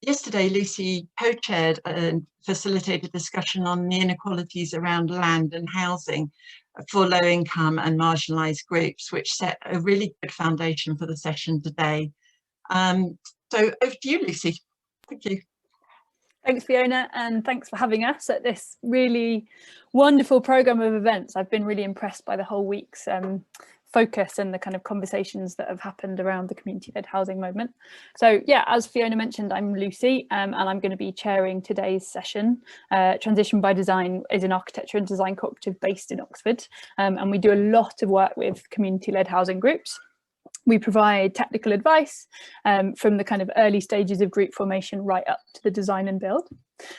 Yesterday, Lucy co-chaired and facilitated a discussion on the inequalities around land and housing for low-income and marginalised groups, which set a really good foundation for the session today. So over to you, Lucy. Thank you. Thanks, Fiona, and thanks for having us at this really wonderful programme of events. I've been really impressed by the whole week's focus and the kind of conversations that have happened around the community-led housing movement. So yeah, as Fiona mentioned, I'm Lucy and I'm going to be chairing today's session. Transition by Design is an architecture and design cooperative based in Oxford, and we do a lot of work with community-led housing groups. We provide technical advice from the kind of early stages of group formation right up to the design and build.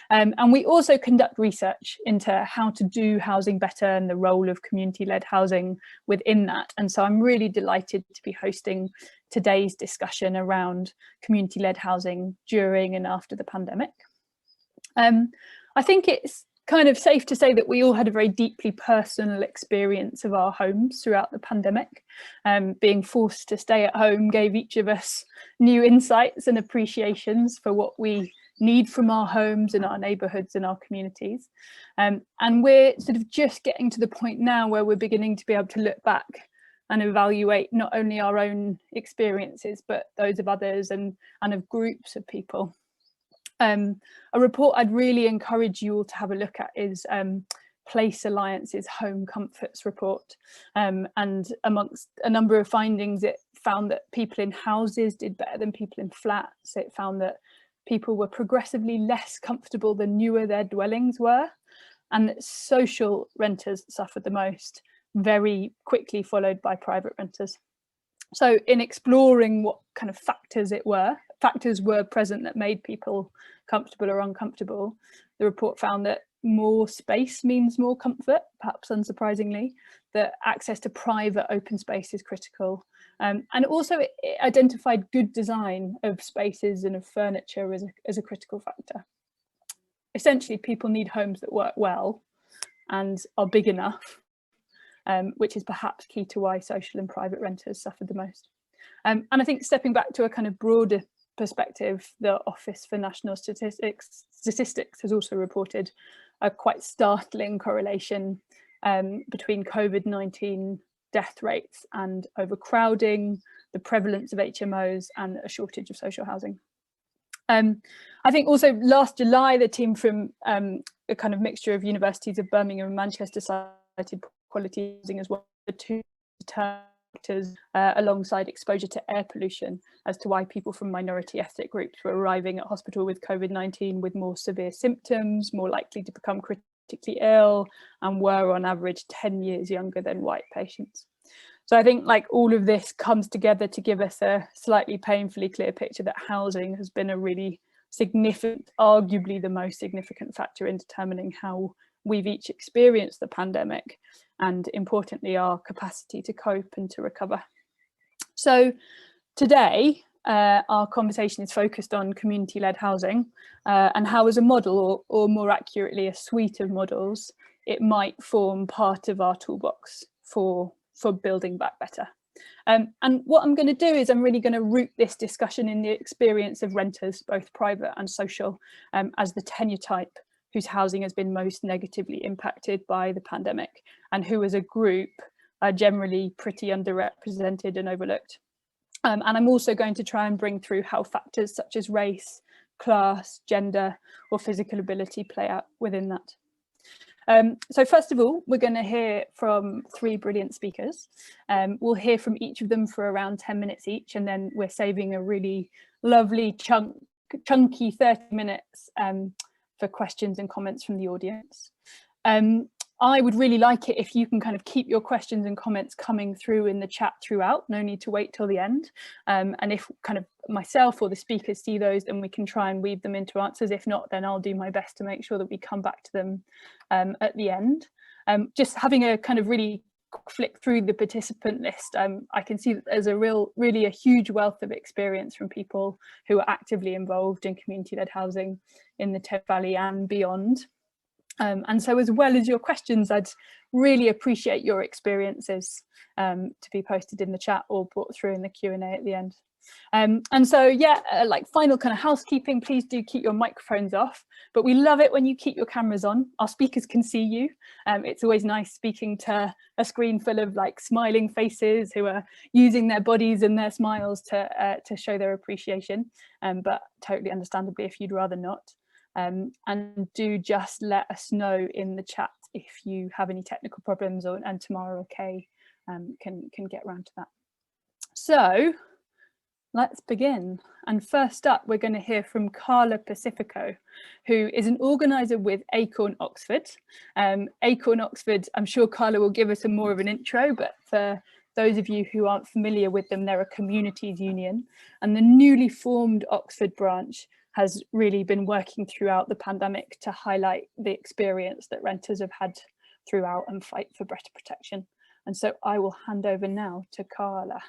And we also conduct research into how to do housing better and the role of community-led housing within that. And so I'm really delighted to be hosting today's discussion around community-led housing during and after the pandemic. I think it's kind of safe to say that we all had a very deeply personal experience of our homes throughout the pandemic. Being forced to stay at home gave each of us new insights and appreciations for what we need from our homes and our neighbourhoods and our communities. And we're sort of just getting to the point now where we're beginning to be able to look back and evaluate not only our own experiences, but those of others and of groups of people. A report I'd really encourage you all to have a look at is Place Alliance's Home Comforts report. And amongst a number of findings, it found that people in houses did better than people in flats. It found that people were progressively less comfortable the newer their dwellings were, and that social renters suffered the most, very quickly followed by private renters. So in exploring what kind of factors were present that made people comfortable or uncomfortable, the report found that more space means more comfort, perhaps unsurprisingly, that access to private open space is critical. And also it identified good design of spaces and of furniture as a critical factor. Essentially, people need homes that work well and are big enough, which is perhaps key to why social and private renters suffered the most. And I think stepping back to a kind of broader perspective, the Office for National Statistics has also reported a quite startling correlation between COVID-19 death rates and overcrowding, the prevalence of HMOs and a shortage of social housing. I think also last July, the team from a kind of mixture of universities of Birmingham and Manchester cited quality housing as one of the two determinants alongside exposure to air pollution as to why people from minority ethnic groups were arriving at hospital with COVID-19 with more severe symptoms, more likely to become critically ill, and were on average 10 years younger than white patients. So I think like all of this comes together to give us a slightly painfully clear picture that housing has been a really significant, arguably the most significant factor in determining how we've each experienced the pandemic, and importantly, our capacity to cope and to recover. So today, our conversation is focused on community-led housing and how as a model, or more accurately, a suite of models, it might form part of our toolbox for building back better. And what I'm going to do is I'm really going to root this discussion in the experience of renters, both private and social, as the tenure type whose housing has been most negatively impacted by the pandemic, and who as a group are generally pretty underrepresented and overlooked. And I'm also going to try and bring through how factors such as race, class, gender, or physical ability play out within that. So first of all, we're going to hear from three brilliant speakers. We'll hear from each of them for around 10 minutes each, and then we're saving a really lovely chunky 30 minutes for questions and comments from the audience. I would really like it if you can kind of keep your questions and comments coming through in the chat throughout, no need to wait till the end. And if kind of myself or the speakers see those, then we can try and weave them into answers. If not, then I'll do my best to make sure that we come back to them at the end. Just having a kind of really flick through the participant list, I can see that there's really a huge wealth of experience from people who are actively involved in community-led housing in the Thames Valley and beyond. And so as well as your questions, I'd really appreciate your experiences to be posted in the chat or brought through in the Q&A at the end. And so, yeah, like final kind of housekeeping, please do keep your microphones off, but we love it when you keep your cameras on. Our speakers can see you. It's always nice speaking to a screen full of like smiling faces who are using their bodies and their smiles to show their appreciation, but totally understandably if you'd rather not. And do just let us know in the chat if you have any technical problems, and tomorrow, okay, can get around to that. So let's begin. And first up, we're going to hear from Carla Pacifico, who is an organiser with Acorn Oxford. Acorn Oxford, I'm sure Carla will give us more of an intro, but for those of you who aren't familiar with them, they're a communities union, and the newly formed Oxford branch has really been working throughout the pandemic to highlight the experience that renters have had throughout and fight for better protection. And so I will hand over now to Carla.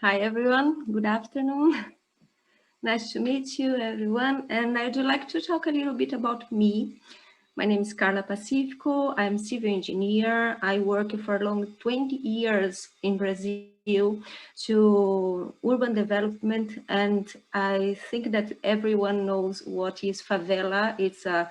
Hi everyone, good afternoon. Nice to meet you everyone, and I'd like to talk a little bit about me. My name is Carla Pacifico. I'm a civil engineer. I work for a long 20 years in Brazil to urban development, and I think that everyone knows what is favela. It's a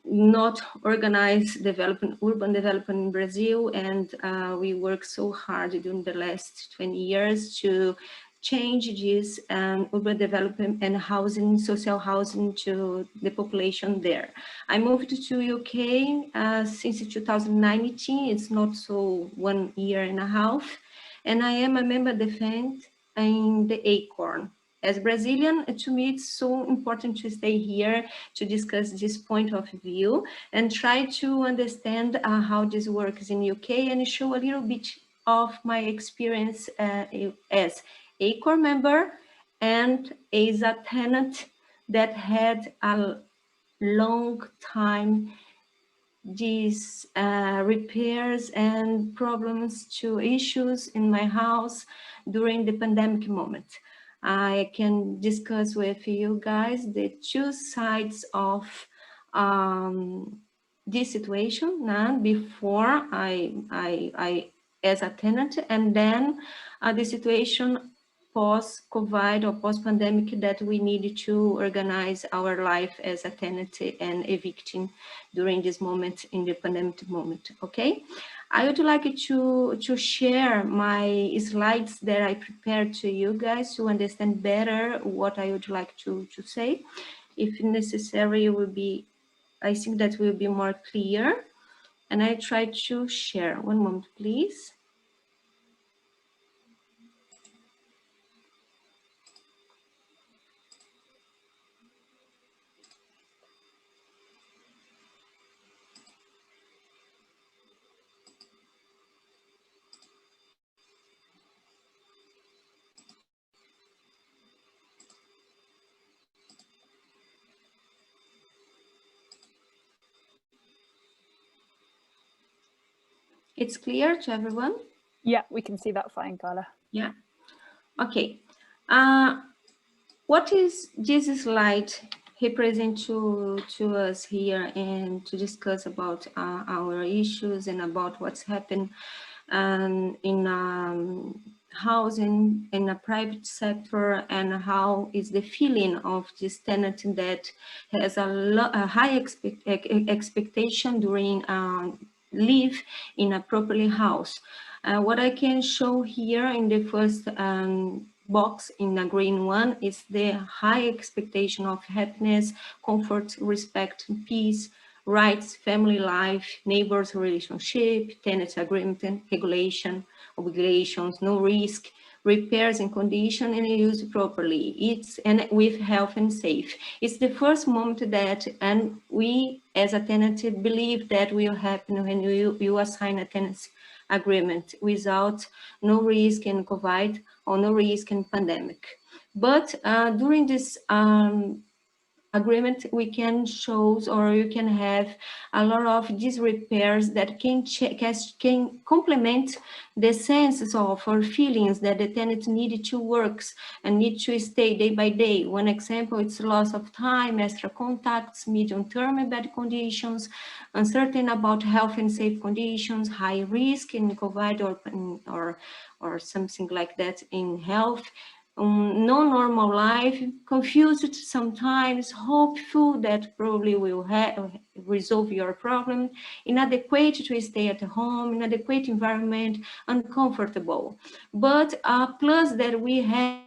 not organized development, urban development in Brazil, and we work so hard during the last 20 years to change this urban development and housing, social housing to the population there. I moved to UK since 2019. It's not so 1 year and a half, and I am a member defense in the Acorn. As Brazilian, to me, it's so important to stay here to discuss this point of view and try to understand how this works in UK and show a little bit of my experience as Acorn member and as a tenant that had a long time these repairs and problems to issues in my house during the pandemic moment. I can discuss with you guys the two sides of this situation before I as a tenant, and then the situation post-COVID or post-pandemic that we need to organize our life as a tenant and evicting during this moment, in the pandemic moment, okay? I would like to share my slides that I prepared to you guys to understand better what I would like to say. If necessary, it will be, I think that will be more clear. And I try to share. One moment, please. It's clear to everyone? Yeah, we can see that fine, Carla. Yeah. Okay. What is this slide represent to us here and to discuss about our issues and about what's happened in housing in a private sector, and how is the feeling of this tenant that has a high expectation during live in a properly house. What I can show here in the first box in the green one is the high expectation of happiness, comfort, respect, peace, rights, family life, neighbors relationship, tenant agreement, regulation, obligations, no risk, repairs and condition, and used properly. It's and with health and safe. It's the first moment that, and we as a tenant believe that will happen when you assign a tenancy agreement without no risk in COVID or no risk in pandemic. But during this agreement, we can show, or you can have a lot of these repairs that can complement the senses of or feelings that the tenant needed to work and need to stay day by day. One example, it's loss of time, extra contacts, medium-term bad conditions, uncertain about health and safe conditions, high risk in COVID or something like that in health. No normal life, confused sometimes, hopeful that probably will resolve your problem, inadequate to stay at home, inadequate environment, uncomfortable. But a plus that we had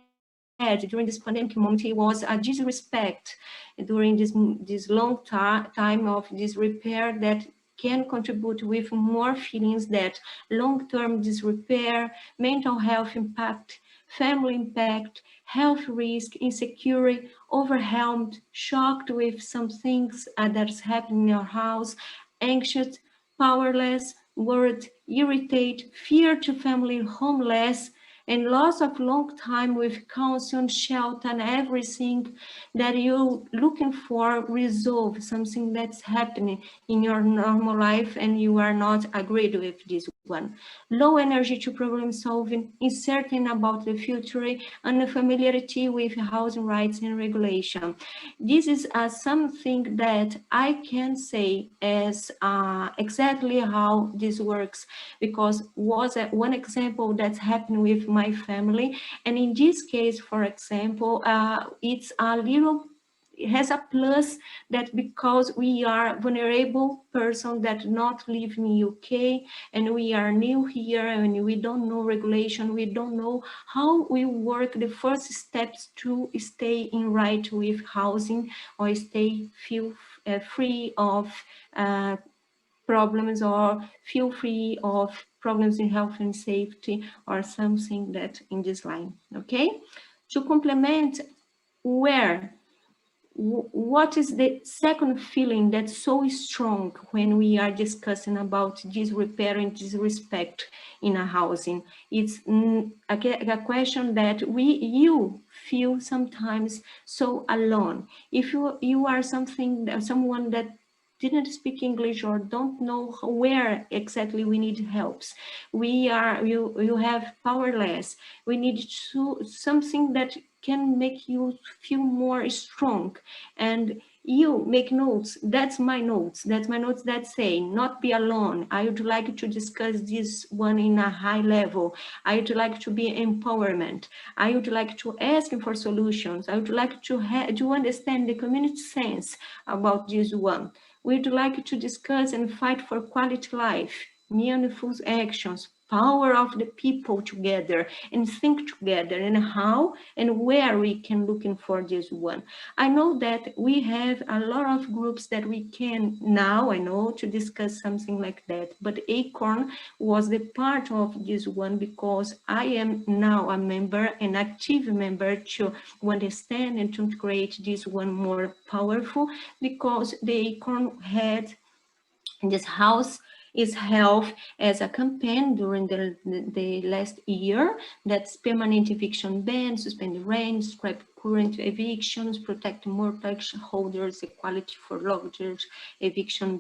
during this pandemic moment was a disrespect during this long time of this repair that can contribute with more feelings that long-term disrepair, mental health impact, family impact, health risk, insecurity, overwhelmed, shocked with some things that's happening in your house, anxious, powerless, worried, irritated, fear to family, homeless, and loss of long time with counsel, shelter, and everything that you're looking for resolve, something that's happening in your normal life and you are not agreed with this one. Low energy to problem solving, uncertain about the future, unfamiliarity with housing rights and regulation. This is something that I can say as exactly how this works, because was one example that's happened with my family. And in this case, for example, it's a little, it has a plus that because we are vulnerable person that not live in UK and we are new here and we don't know regulation, we don't know how we work the first steps to stay in right with housing or stay feel free of problems or feel free of problems in health and safety or something that in this line, okay? To complement what is the second feeling that's so strong when we are discussing about this repair and disrespect in a housing? It's a question that you feel sometimes so alone. If you are someone that didn't speak English or don't know where exactly we need helps, you have powerless, we need something that can make you feel more strong. And you make notes, that's my notes that say not be alone. I would like to discuss this one in a high level. I would like to be empowerment. I would like to ask for solutions. I would like to understand the community sense about this one. We'd like to discuss and fight for quality life, meaningful actions, power of the people together and think together, and how and where we can looking for this one. I know that we have a lot of groups that we can now, I know, to discuss something like that, but Acorn was the part of this one because I am now a member, an active member, to understand and to create this one more powerful, because the Acorn had this house is health as a campaign during the last year. That's permanent eviction ban, suspend rent, scrap current evictions, protect mortgage holders, equality for mortgage, eviction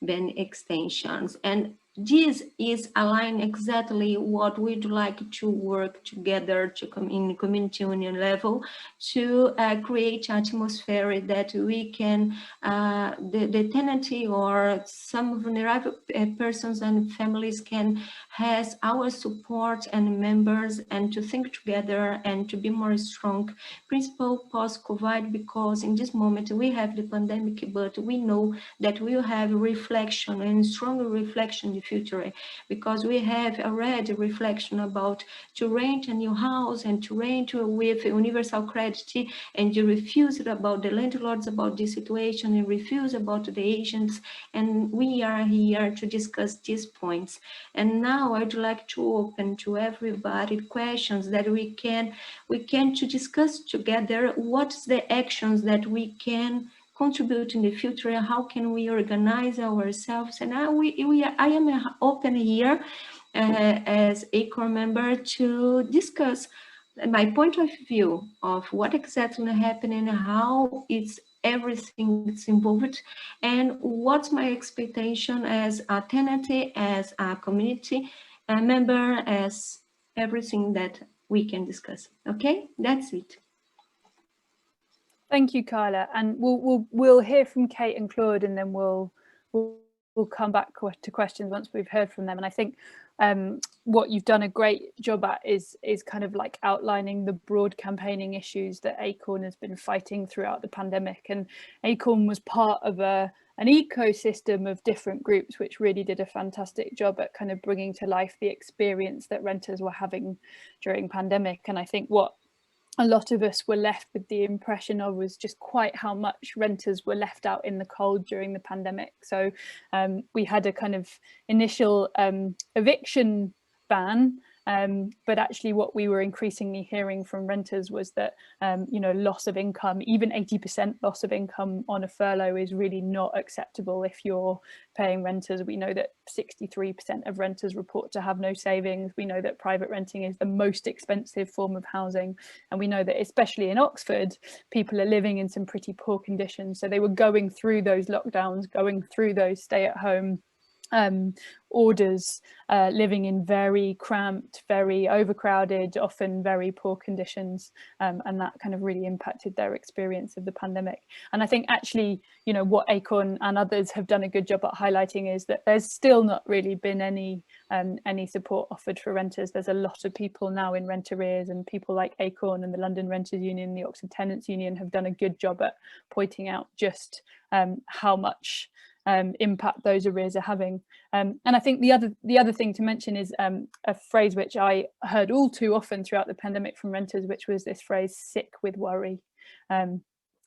ban extensions. And this is aligned exactly what we'd like to work together to come in community union level to create atmosphere that we can, the tenancy or some vulnerable persons and families can has our support and members, and to think together and to be more strong, principal post-COVID, because in this moment we have the pandemic, but we know that we will have reflection and stronger reflection in the future, because we have already reflection about to rent a new house and to rent with universal credit, and you refuse about the landlords about this situation and refuse about the agents, and we are here to discuss these points. And now I'd like to open to everybody questions that we can to discuss together what's the actions that we can contribute in the future, how can we organize ourselves. And I am open here as a core member to discuss my point of view of what exactly happened and how it's everything that's involved, and what's my expectation as a tenant, as a community member, as everything that we can discuss. Okay, that's it. Thank you, Carla, and we'll hear from Kate and Claude, and then we'll come back to questions once we've heard from them. And I think what you've done a great job at is kind of like outlining the broad campaigning issues that Acorn has been fighting throughout the pandemic. And Acorn was part of an ecosystem of different groups which really did a fantastic job at kind of bringing to life the experience that renters were having during pandemic. And I think what a lot of us were left with the impression of was just quite how much renters were left out in the cold during the pandemic. So we had a kind of initial eviction ban, but actually what we were increasingly hearing from renters was that you know, loss of income, even 80% loss of income on a furlough is really not acceptable if you're paying renters. We know that 63% of renters report to have no savings. We know that private renting is the most expensive form of housing, and we know that especially in Oxford people are living in some pretty poor conditions. So they were going through those lockdowns, going through those stay-at-home orders, living in very cramped, very overcrowded, often very poor conditions, and that kind of really impacted their experience of the pandemic. And I think actually, you know, what Acorn and others have done a good job at highlighting is that there's still not really been any support offered for renters. There's a lot of people now in rent arrears, and people like Acorn and the London Renters Union, the Oxford Tenants Union have done a good job at pointing out just how much impact those arrears are having. And I think the other thing to mention is a phrase which I heard all too often throughout the pandemic from renters, which was this phrase, sick with worry. And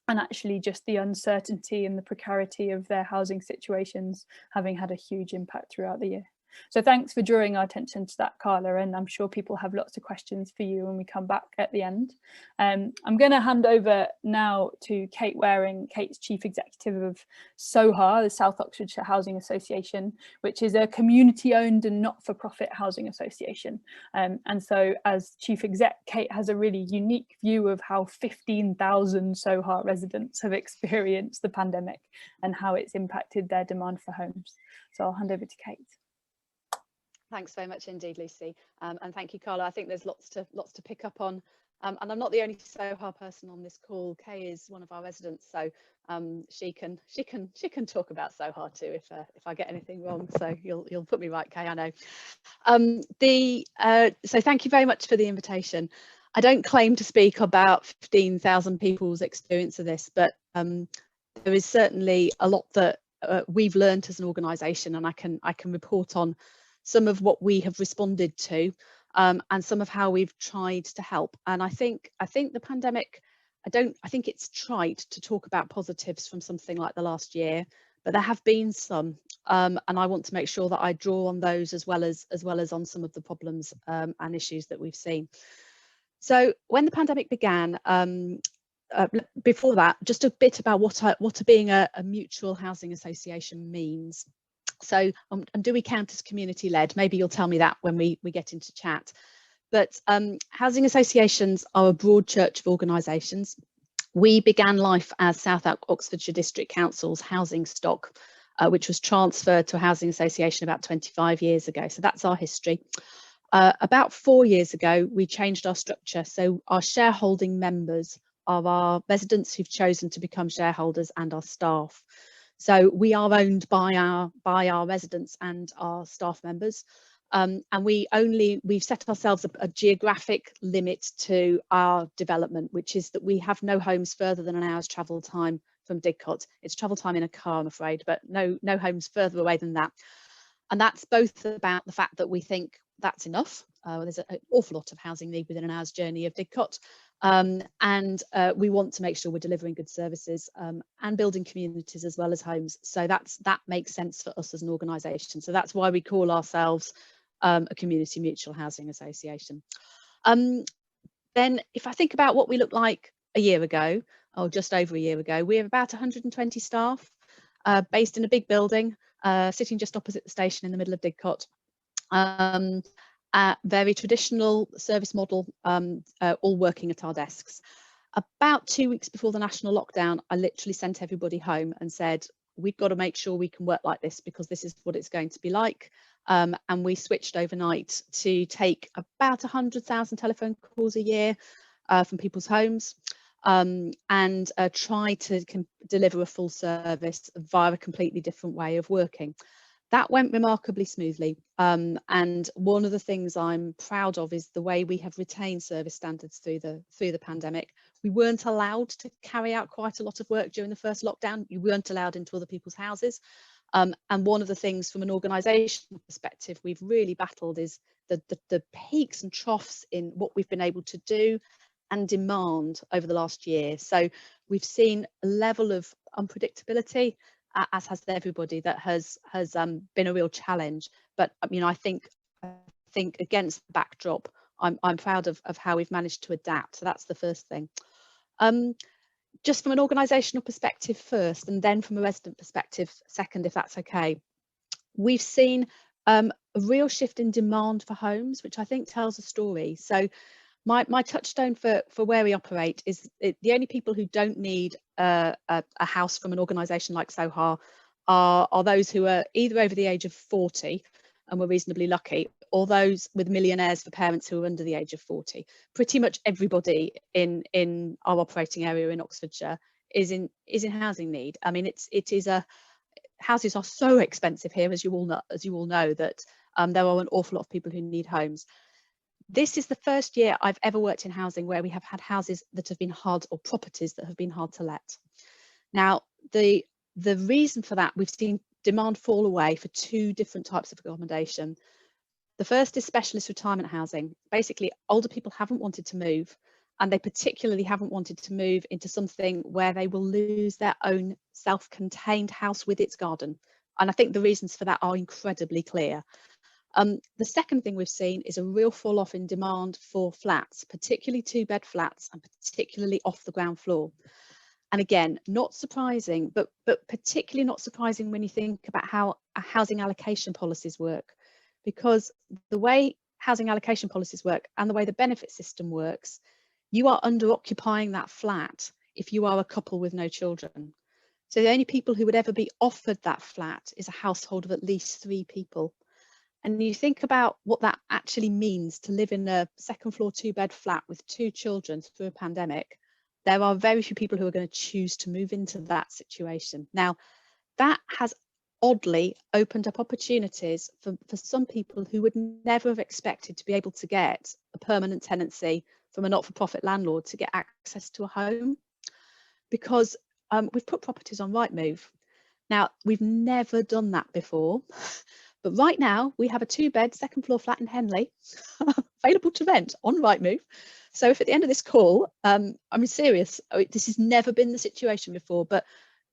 actually just the uncertainty and the precarity of their housing situations having had a huge impact throughout the year. So thanks for drawing our attention to that, Carla, and I'm sure people have lots of questions for you when we come back at the end. I'm going to hand over now to Kate Warin. Kate's Chief Executive of SOHA, the South Oxfordshire Housing Association, which is a community-owned and not-for-profit housing association. And so as Chief Exec, Kate has a really unique view of how 15,000 SOHA residents have experienced the pandemic and how it's impacted their demand for homes. So I'll hand over to Kate. Thanks very much indeed, Lucy, and thank you, Carla. I think there's lots to pick up on, and I'm not the only SOHA person on this call. Kay is one of our residents, so she can talk about SOHA too if I get anything wrong. So you'll put me right, Kay, I know. So thank you very much for the invitation. I don't claim to speak about 15,000 people's experience of this, but there is certainly a lot that we've learned as an organisation, and I can report on some of what we have responded to, and some of how we've tried to help. And I think the pandemic, I think it's trite to talk about positives from something like the last year, but there have been some, and I want to make sure that I draw on those as well as on some of the problems and issues that we've seen. So when the pandemic began, before that, just a bit about what being a mutual housing association means. So and do we count as community led? Maybe you'll tell me that when we get into chat. But housing associations are a broad church of organisations. We began life as South Oxfordshire District Council's housing stock, which was transferred to a housing association about 25 years ago. So that's our history. About 4 years ago, we changed our structure. So our shareholding members are our residents who've chosen to become shareholders and our staff. So we are owned by our residents and our staff members, and we've set ourselves a geographic limit to our development, which is that we have no homes further than an hour's travel time from Didcot. It's travel time in a car, I'm afraid, but no homes further away than that. And that's both about the fact that we think that's enough. There's an awful lot of housing need within an hour's journey of Didcot. And we want to make sure we're delivering good services and building communities as well as homes. So that makes sense for us as an organisation. So that's why we call ourselves a community mutual housing association. Then if I think about what we looked like a year ago, or just over a year ago, we have about 120 staff based in a big building, sitting just opposite the station in the middle of Didcot. Very traditional service model, all working at our desks. About 2 weeks before the national lockdown, I literally sent everybody home and said, we've got to make sure we can work like this because this is what it's going to be like. And we switched overnight to take about 100,000 telephone calls a year from people's homes, and try to deliver a full service via a completely different way of working. That went remarkably smoothly, and one of the things I'm proud of is the way we have retained service standards through the pandemic. We weren't allowed to carry out quite a lot of work during the first lockdown. You weren't allowed into other people's houses, and one of the things from an organisational perspective we've really battled is the peaks and troughs in what we've been able to do and demand over the last year. So we've seen a level of unpredictability, as has everybody, that has been a real challenge. But I think against the backdrop, I'm proud of how we've managed to adapt. So that's the first thing. Just from an organisational perspective first, and then from a resident perspective second, if that's okay. We've seen a real shift in demand for homes, which I think tells a story. So my touchstone for where we operate is the only people who don't need a house from an organisation like Sohar are those who are either over the age of 40, and we're reasonably lucky, or those with millionaires for parents who are under the age of 40. Pretty much everybody in our operating area in Oxfordshire is in housing need. I mean, houses are so expensive here, as you all know, that there are an awful lot of people who need homes. This is the first year I've ever worked in housing where we have had houses that have been hard, or properties that have been hard to let. Now, the reason for that, we've seen demand fall away for two different types of accommodation. The first is specialist retirement housing. Basically, older people haven't wanted to move, and they particularly haven't wanted to move into something where they will lose their own self-contained house with its garden. And I think the reasons for that are incredibly clear. The second thing we've seen is a real fall off in demand for flats, particularly 2-bed flats, and particularly off the ground floor. And again, not surprising, but particularly not surprising when you think about how housing allocation policies work, because the way housing allocation policies work and the way the benefit system works, you are under occupying that flat if you are a couple with no children. So the only people who would ever be offered that flat is a household of at least 3 people. And you think about what that actually means to live in a second floor 2-bed flat with 2 children through a pandemic. There are very few people who are going to choose to move into that situation. Now, that has oddly opened up opportunities for some people who would never have expected to be able to get a permanent tenancy from a not-for-profit landlord to get access to a home, because we've put properties on Rightmove. Now, we've never done that before. But right now, we have a 2-bed second floor flat in Henley available to rent on Rightmove. So if at the end of this call, I'm serious, this has never been the situation before, but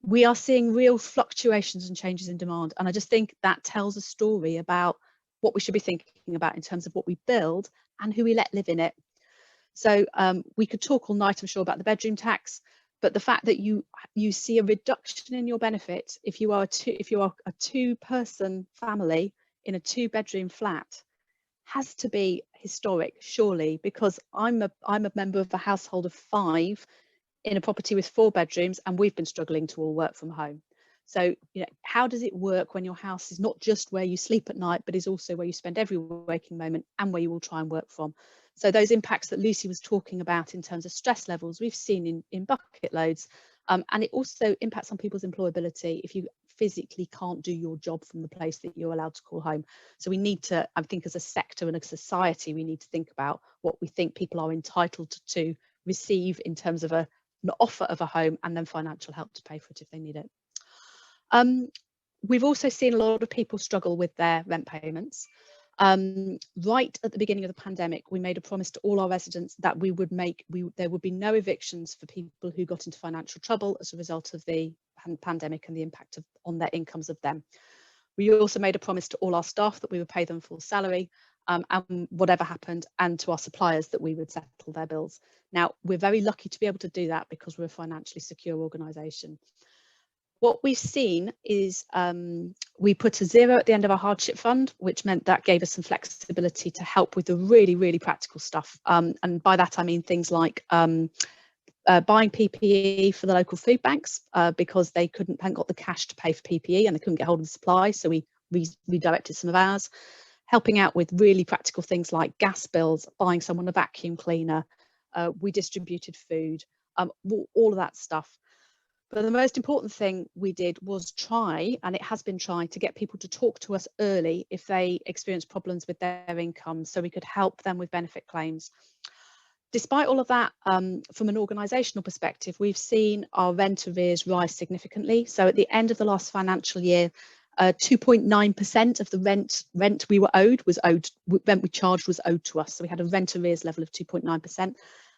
we are seeing real fluctuations and changes in demand. And I just think that tells a story about what we should be thinking about in terms of what we build and who we let live in it. So we could talk all night, I'm sure, about the bedroom tax. But the fact that you see a reduction in your benefit if you are a 2-person family in a 2-bedroom flat has to be historic, surely, because I'm a member of a household of 5 in a property with 4 bedrooms, and we've been struggling to all work from home. So, how does it work when your house is not just where you sleep at night, but is also where you spend every waking moment and where you will try and work from? So those impacts that Lucy was talking about in terms of stress levels, we've seen in bucket loads, and it also impacts on people's employability if you physically can't do your job from the place that you're allowed to call home. So we need to, I think, as a sector and a society, we need to think about what we think people are entitled to receive in terms of an offer of a home, and then financial help to pay for it if they need it. We've also seen a lot of people struggle with their rent payments. Right at the beginning of the pandemic, we made a promise to all our residents that there would be no evictions for people who got into financial trouble as a result of the pandemic and the impact on their incomes of them. We also made a promise to all our staff that we would pay them full salary, and whatever happened, and to our suppliers that we would settle their bills. Now, we're very lucky to be able to do that because we're a financially secure organisation. What we've seen is we put a 0 at the end of our hardship fund, which meant that gave us some flexibility to help with the really, really practical stuff. And by that, I mean things like buying PPE for the local food banks because they hadn't got the cash to pay for PPE and they couldn't get hold of the supply, so we redirected some of ours. Helping out with really practical things like gas bills, buying someone a vacuum cleaner. We distributed food, all of that stuff. But the most important thing we did was try, and it has been tried, to get people to talk to us early if they experience problems with their income, so we could help them with benefit claims. Despite all of that, from an organisational perspective, we've seen our rent arrears rise significantly. So at the end of the last financial year, 2.9% of the rent we were owed rent we charged was owed to us. So we had a rent arrears level of 2.9%.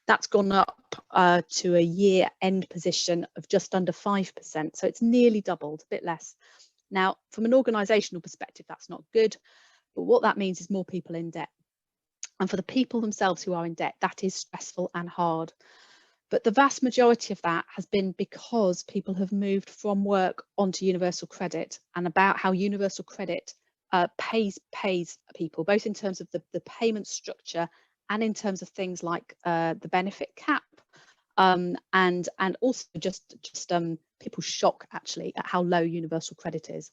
That's gone up to a year end position of just under 5%. So it's nearly doubled, a bit less. Now, from an organisational perspective, that's not good. But what that means is more people in debt. And for the people themselves who are in debt, that is stressful and hard. But the vast majority of that has been because people have moved from work onto universal credit, and about how universal credit pays people, both in terms of the payment structure and in terms of things like the benefit cap, and also just people's shock actually at how low universal credit is.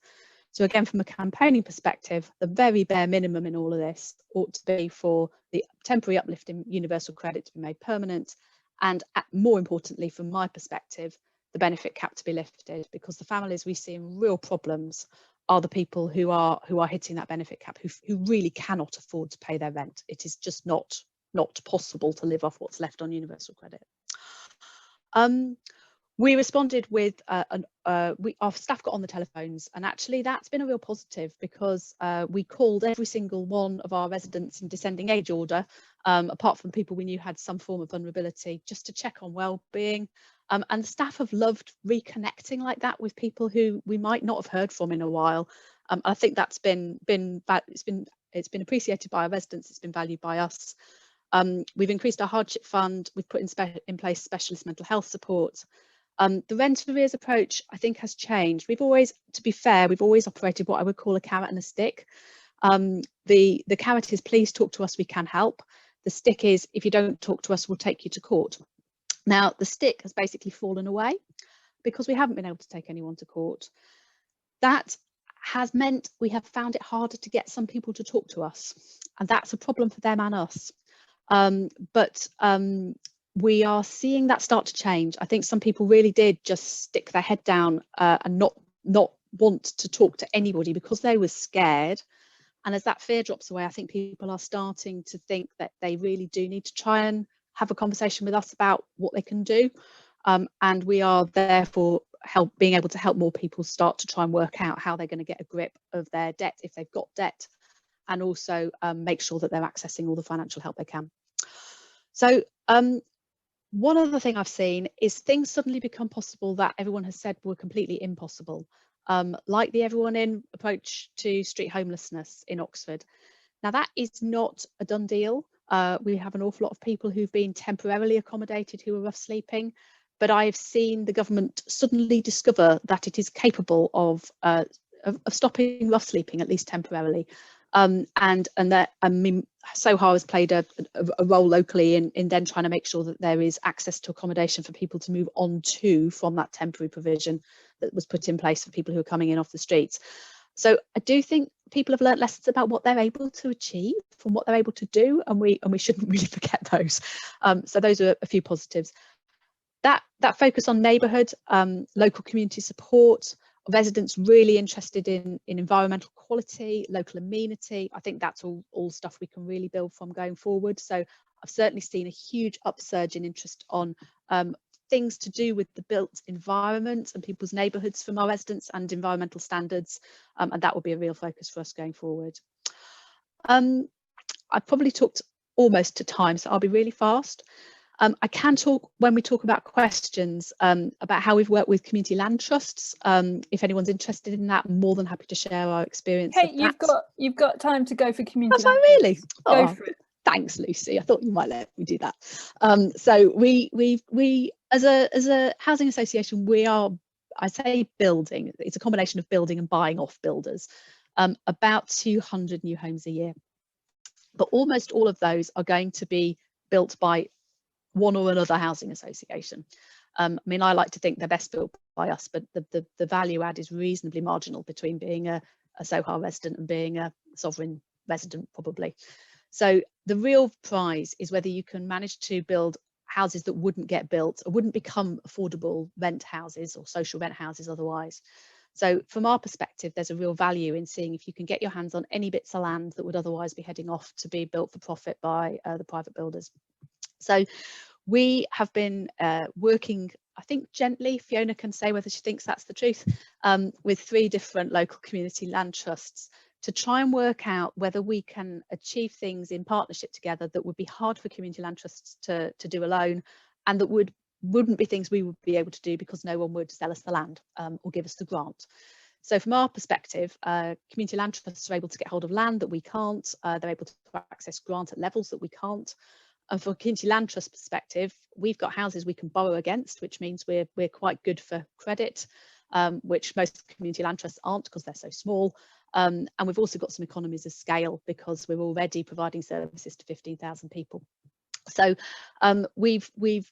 So again, from a campaigning perspective, the very bare minimum in all of this ought to be for the temporary uplift in universal credit to be made permanent, and more importantly, from my perspective, the benefit cap to be lifted, because the families we see in real problems are the people who are hitting that benefit cap, who really cannot afford to pay their rent. It is just not possible to live off what's left on universal credit. We responded with our staff got on the telephones, and actually that's been a real positive, because we called every single one of our residents in descending age order, apart from people we knew had some form of vulnerability, just to check on well-being. And the staff have loved reconnecting like that with people who we might not have heard from in a while. I think that's been appreciated by our residents. It's been valued by us. We've increased our hardship fund. We've put in place specialist mental health support. The rent arrears approach, I think, has changed. To be fair, we've always operated what I would call a carrot and a stick. The carrot is, please talk to us, we can help. The stick is, if you don't talk to us, we'll take you to court. Now, the stick has basically fallen away because we haven't been able to take anyone to court. That has meant we have found it harder to get some people to talk to us, and that's a problem for them and us. But we are seeing that start to change. I think some people really did just stick their head down and not want to talk to anybody because they were scared. And as that fear drops away, I think people are starting to think that they really do need to try and have a conversation with us about what they can do. And we are therefore being able to help more people start to try and work out how they're going to get a grip of their debt if they've got debt, and also make sure that they're accessing all the financial help they can. So one other thing I've seen is things suddenly become possible that everyone has said were completely impossible, like the Everyone In approach to street homelessness in Oxford. Now, that is not a done deal. We have an awful lot of people who've been temporarily accommodated who are rough sleeping, but I've seen the government suddenly discover that it is capable of stopping rough sleeping, at least temporarily. And that, I mean, SOHA has played a role locally in then trying to make sure that there is access to accommodation for people to move on to from that temporary provision that was put in place for people who are coming in off the streets. So I do think people have learnt lessons about what they're able to achieve from what they're able to do, and we shouldn't really forget those. So those are a few positives. That focus on neighbourhood, local community support, residents really interested in environmental quality, local amenity. I think that's all stuff we can really build from going forward. So I've certainly seen a huge upsurge in interest on things to do with the built environment and people's neighbourhoods from our residents and environmental standards, and that will be a real focus for us going forward. I've probably talked almost to time, so I'll be really fast. I can talk, when we talk about questions, about how we've worked with community land trusts. If anyone's interested in that, I'm more than happy to share our experience. Kate, you've got time to go for community land trusts. Really? Go for it. Thanks, Lucy. I thought you might let me do that. So we as a housing association, we are, I say, building. It's a combination of building and buying off builders. About 200 new homes a year, but almost all of those are going to be built by one or another housing association. I mean, I like to think they're best built by us, but the value add is reasonably marginal between being a Sohar resident and being a sovereign resident, probably. So the real prize is whether you can manage to build houses that wouldn't get built or wouldn't become affordable rent houses or social rent houses otherwise. So from our perspective, there's a real value in seeing if you can get your hands on any bits of land that would otherwise be heading off to be built for profit by the private builders. So we have been working, I think gently, Fiona can say whether she thinks that's the truth, with 3 different local community land trusts to try and work out whether we can achieve things in partnership together that would be hard for community land trusts to do alone, and that wouldn't be things we would be able to do because no one would sell us the land or give us the grant. So from our perspective, community land trusts are able to get hold of land that we can't. They're able to access grant at levels that we can't. And for community land trust perspective, we've got houses we can borrow against, which means we're quite good for credit, which most community land trusts aren't because they're so small. And we've also got some economies of scale because we're already providing services to 15,000 people. So we've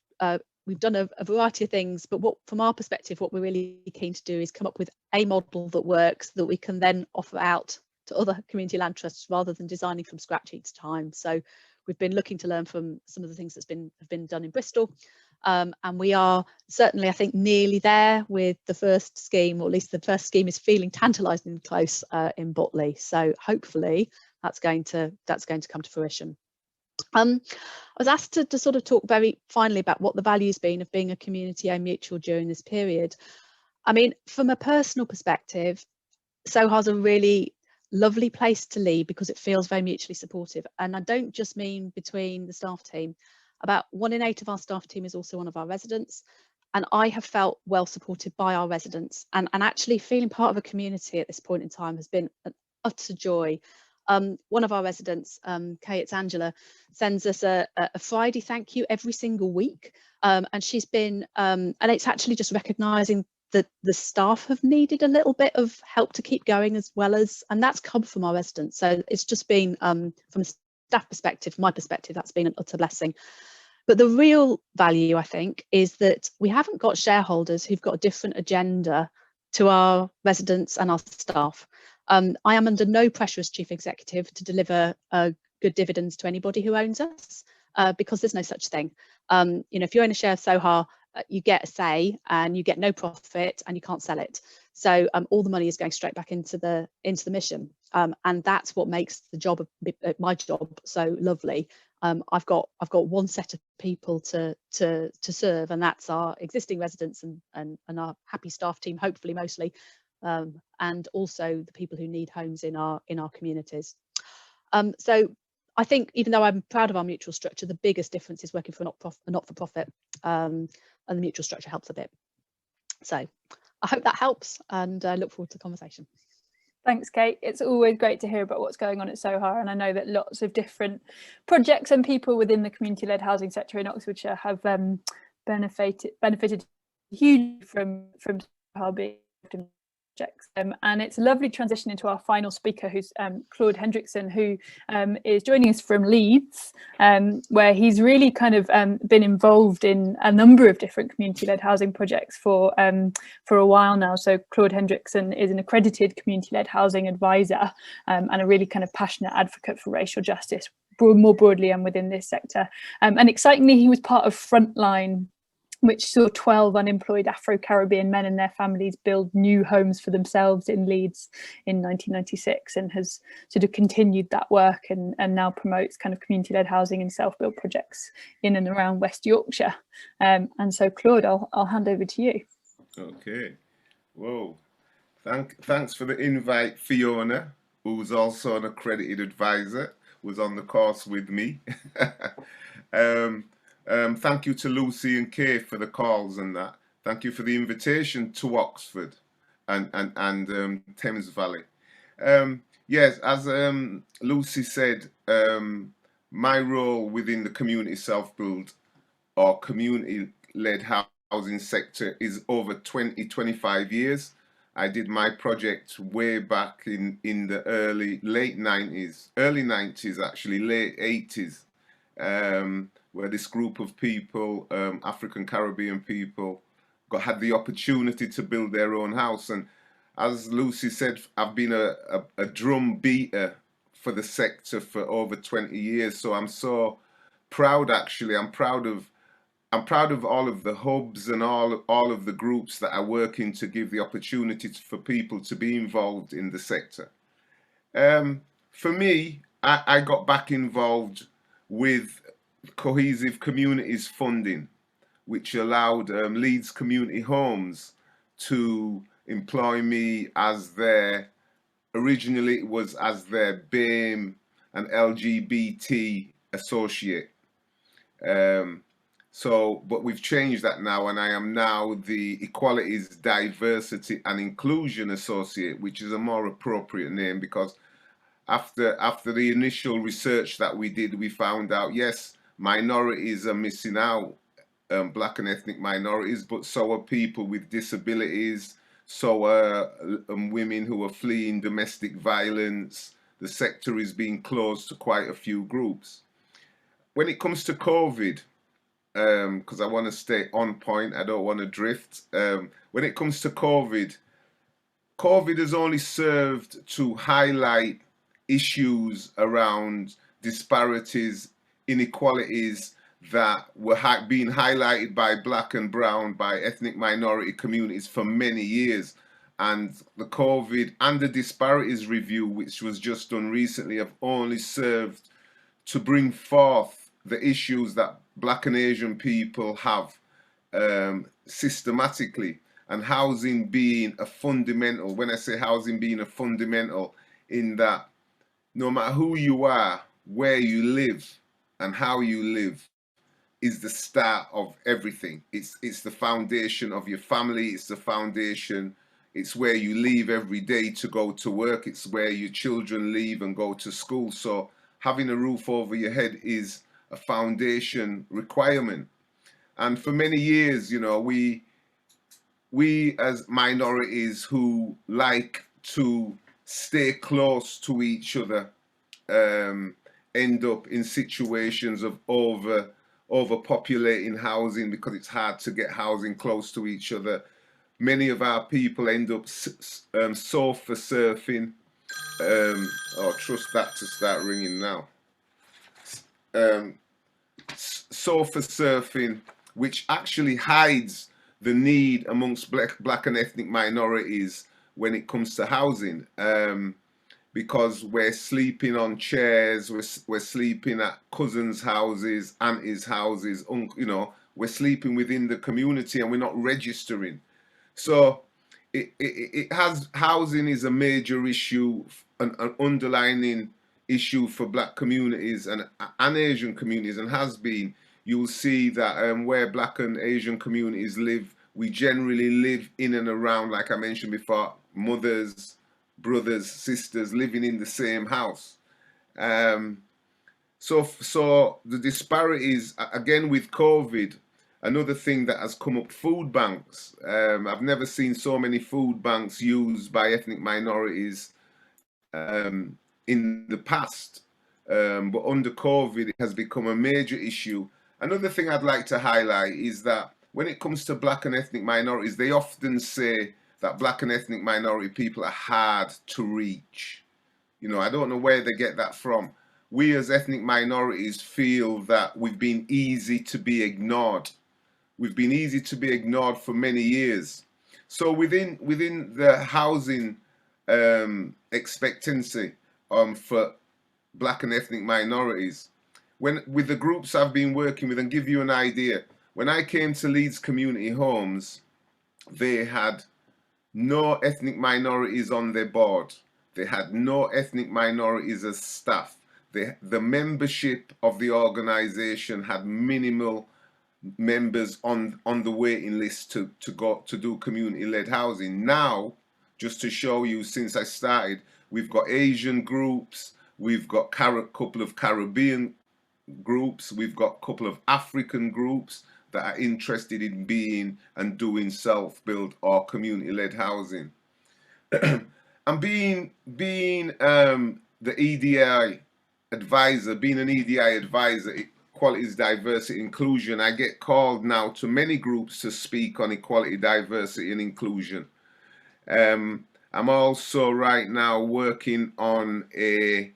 done a variety of things, but from our perspective, what we're really keen to do is come up with a model that works that we can then offer out to other community land trusts rather than designing from scratch each time. So we've been looking to learn from some of the things that have been done in Bristol, and we are certainly, I think, nearly there with the first scheme, or at least the first scheme is feeling tantalisingly close in Botley. So hopefully that's going to come to fruition. I was asked to sort of talk very finally about what the value's been of being a community-owned mutual during this period. I mean, from a personal perspective, Sohar's a really lovely place to lead because it feels very mutually supportive. And I don't just mean between the staff team. About 1 in 8 of our staff team is also one of our residents. And I have felt well supported by our residents. And actually feeling part of a community at this point in time has been an utter joy. One of our residents, Kay, it's Angela, sends us a Friday thank you every single week. And she's been, and it's actually just recognising that the staff have needed a little bit of help to keep going as well as, and that's come from our residents. So it's just been, from a staff perspective, my perspective, that's been an utter blessing. But the real value, I think, is that we haven't got shareholders who've got a different agenda to our residents and our staff. I am under no pressure as chief executive to deliver good dividends to anybody who owns us, because there's no such thing. You know, if you own a share of Sohar, you get a say and you get no profit and you can't sell it. So all the money is going straight back into the mission, and that's what makes the job, my job, so lovely. I've got one set of people to serve, and that's our existing residents and our happy staff team, hopefully mostly, and also the people who need homes in our communities. So I think, even though I'm proud of our mutual structure, the biggest difference is working for a not-for-profit, and the mutual structure helps a bit. So I hope that helps, and I look forward to the conversation. Thanks, Kate. It's always great to hear about what's going on at Sohar, and I know that lots of different projects and people within the community-led housing sector in Oxfordshire have benefited hugely from Sohar being projects. And it's a lovely transition into our final speaker, who's Claude Hendrickson, who is joining us from Leeds, where he's really kind of been involved in a number of different community-led housing projects for a while now. So Claude Hendrickson is an accredited community-led housing advisor, and a really kind of passionate advocate for racial justice more broadly and within this sector. And excitingly, he was part of Frontline, which saw 12 unemployed Afro-Caribbean men and their families build new homes for themselves in Leeds in 1996, and has sort of continued that work and now promotes kind of community-led housing and self-built projects in and around West Yorkshire. And so, Claude, I'll hand over to you. Okay. Whoa. Thanks for the invite, Fiona, who's also an accredited advisor, was on the course with me. Thank you to Lucy and Kay for the calls and that. Thank you for the invitation to Oxford and Thames Valley. Yes, as Lucy said, my role within the community self-build or community-led housing sector is over 25 years. I did my project way back in the late 90s actually, late 80s. where this group of people, African Caribbean people, had the opportunity to build their own house. And as Lucy said, I've been a drum beater for the sector for over 20 years. So I'm so proud, actually. I'm proud of all of the hubs and all of the groups that are working to give the opportunity for people to be involved in the sector. For me, I got back involved with Cohesive Communities funding, which allowed Leeds Community Homes to employ me as originally it was as their BAME and LGBT associate. But we've changed that now, and I am now the Equalities, Diversity and Inclusion Associate, which is a more appropriate name, because after the initial research that we did, we found out, yes, minorities are missing out, Black and ethnic minorities, but so are people with disabilities, so are women who are fleeing domestic violence. The sector is being closed to quite a few groups. When it comes to COVID, because I want to stay on point, I don't want to drift. When it comes to COVID has only served to highlight issues around disparities, inequalities that were being highlighted by Black and Brown, by ethnic minority communities for many years. And the COVID and the disparities review, which was just done recently, have only served to bring forth the issues that Black and Asian people have systematically, and housing being a fundamental. When I say housing being a fundamental, in that no matter who you are, where you live and how you live is the start of everything. It's the foundation of your family. It's the foundation. It's where you leave every day to go to work. It's where your children leave and go to school. So having a roof over your head is a foundation requirement. And for many years, you know, we as minorities who like to stay close to each other end up in situations of overpopulating housing, because it's hard to get housing close to each other. Many of our people end up sofa surfing. Trust that to start ringing now. Sofa surfing, which actually hides the need amongst black and ethnic minorities when it comes to housing, because we're sleeping on chairs, we're sleeping at cousins' houses, aunties' houses, you know, we're sleeping within the community and we're not registering. So housing is a major issue, an underlining issue for Black communities and Asian communities, and has been. You'll see that where Black and Asian communities live, we generally live in and around, like I mentioned before, mothers, brothers, sisters living in the same house. So the disparities, again with COVID, another thing that has come up, food banks. I've never seen so many food banks used by ethnic minorities in the past, but under COVID it has become a major issue. Another thing I'd like to highlight is that when it comes to Black and ethnic minorities, they often say that Black and ethnic minority people are hard to reach. You know, I don't know where they get that from. We as ethnic minorities feel that we've been easy to be ignored. We've been easy to be ignored for many years. So within the housing expectancy for Black and ethnic minorities, with the groups I've been working with, and give you an idea, when I came to Leeds Community Homes, they had no ethnic minorities on their board. They had no ethnic minorities as staff. The membership of the organization had minimal members on the waiting list to go to do community-led housing. Now, just to show you, since I started, we've got Asian groups, we've got a couple of Caribbean groups, we've got a couple of African groups that are interested in being and doing self-build or community-led housing. And being the EDI advisor, being an EDI advisor, equalities, diversity, inclusion. I get called now to many groups to speak on equality, diversity and inclusion. I'm also right now working on a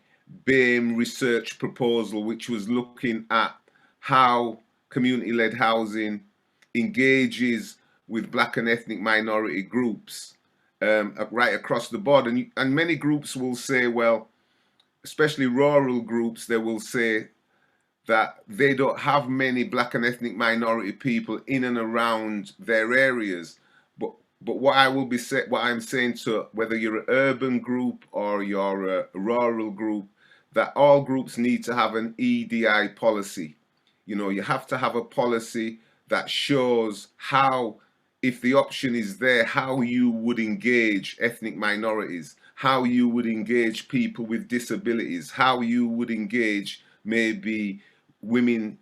BAME research proposal, which was looking at how community-led housing engages with Black and ethnic minority groups right across the board. And many groups will say, well, especially rural groups, they will say that they don't have many Black and ethnic minority people in and around their areas. But what I'm saying to whether you're an urban group or you're a rural group, that all groups need to have an EDI policy. You know, you have to have a policy that shows how, if the option is there, how you would engage ethnic minorities, how you would engage people with disabilities, how you would engage maybe women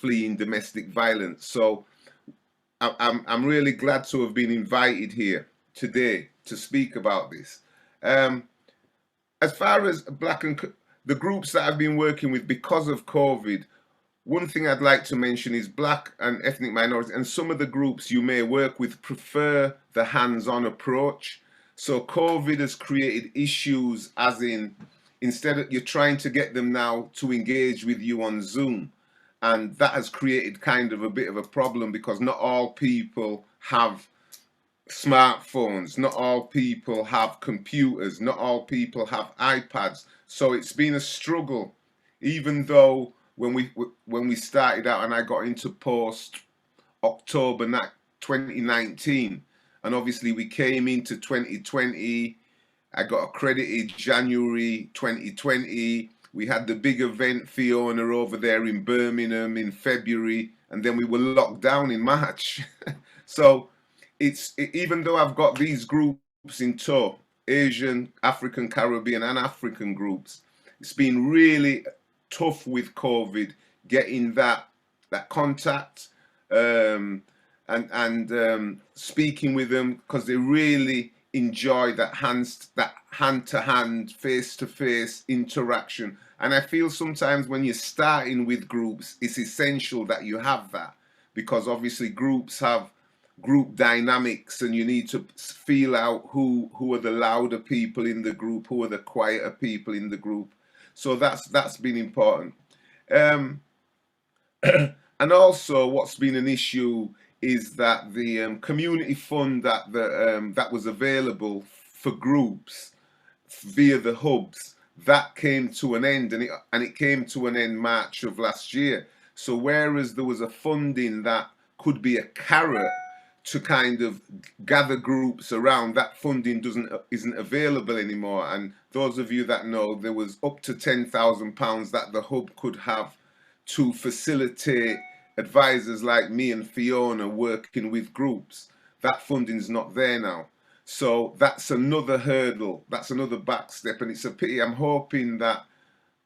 fleeing domestic violence. So I'm really glad to have been invited here today to speak about this. As far as the groups that I've been working with because of COVID, one thing I'd like to mention is Black and ethnic minorities, and some of the groups you may work with prefer the hands-on approach. So COVID has created issues, as in, instead of you're trying to get them now to engage with you on Zoom. And that has created kind of a bit of a problem because not all people have smartphones, not all people have computers, not all people have iPads. So it's been a struggle, even though when we started out and I got into post October 2019, and obviously we came into 2020, I got accredited January 2020. We had the big event, Fiona, over there in Birmingham in February, and then we were locked down in March. So even though I've got these groups in tow, Asian, African, Caribbean and African groups, it's been really tough with COVID, getting that contact and speaking with them, because they really enjoy that hand-to-hand, face-to-face interaction. And I feel sometimes when you're starting with groups, it's essential that you have that, because obviously groups have group dynamics and you need to feel out who are the louder people in the group, who are the quieter people in the group. So that's been important. And also what's been an issue is that the community fund that was available for groups via the hubs, that came to an end, and it came to an end March of last year. So whereas there was a funding that could be a carrot to kind of gather groups around, that funding isn't available anymore. And those of you that know, there was up to £10,000 that the hub could have to facilitate advisors like me and Fiona working with groups. That funding's not there now. So that's another hurdle, that's another back step, and it's a pity. I'm hoping that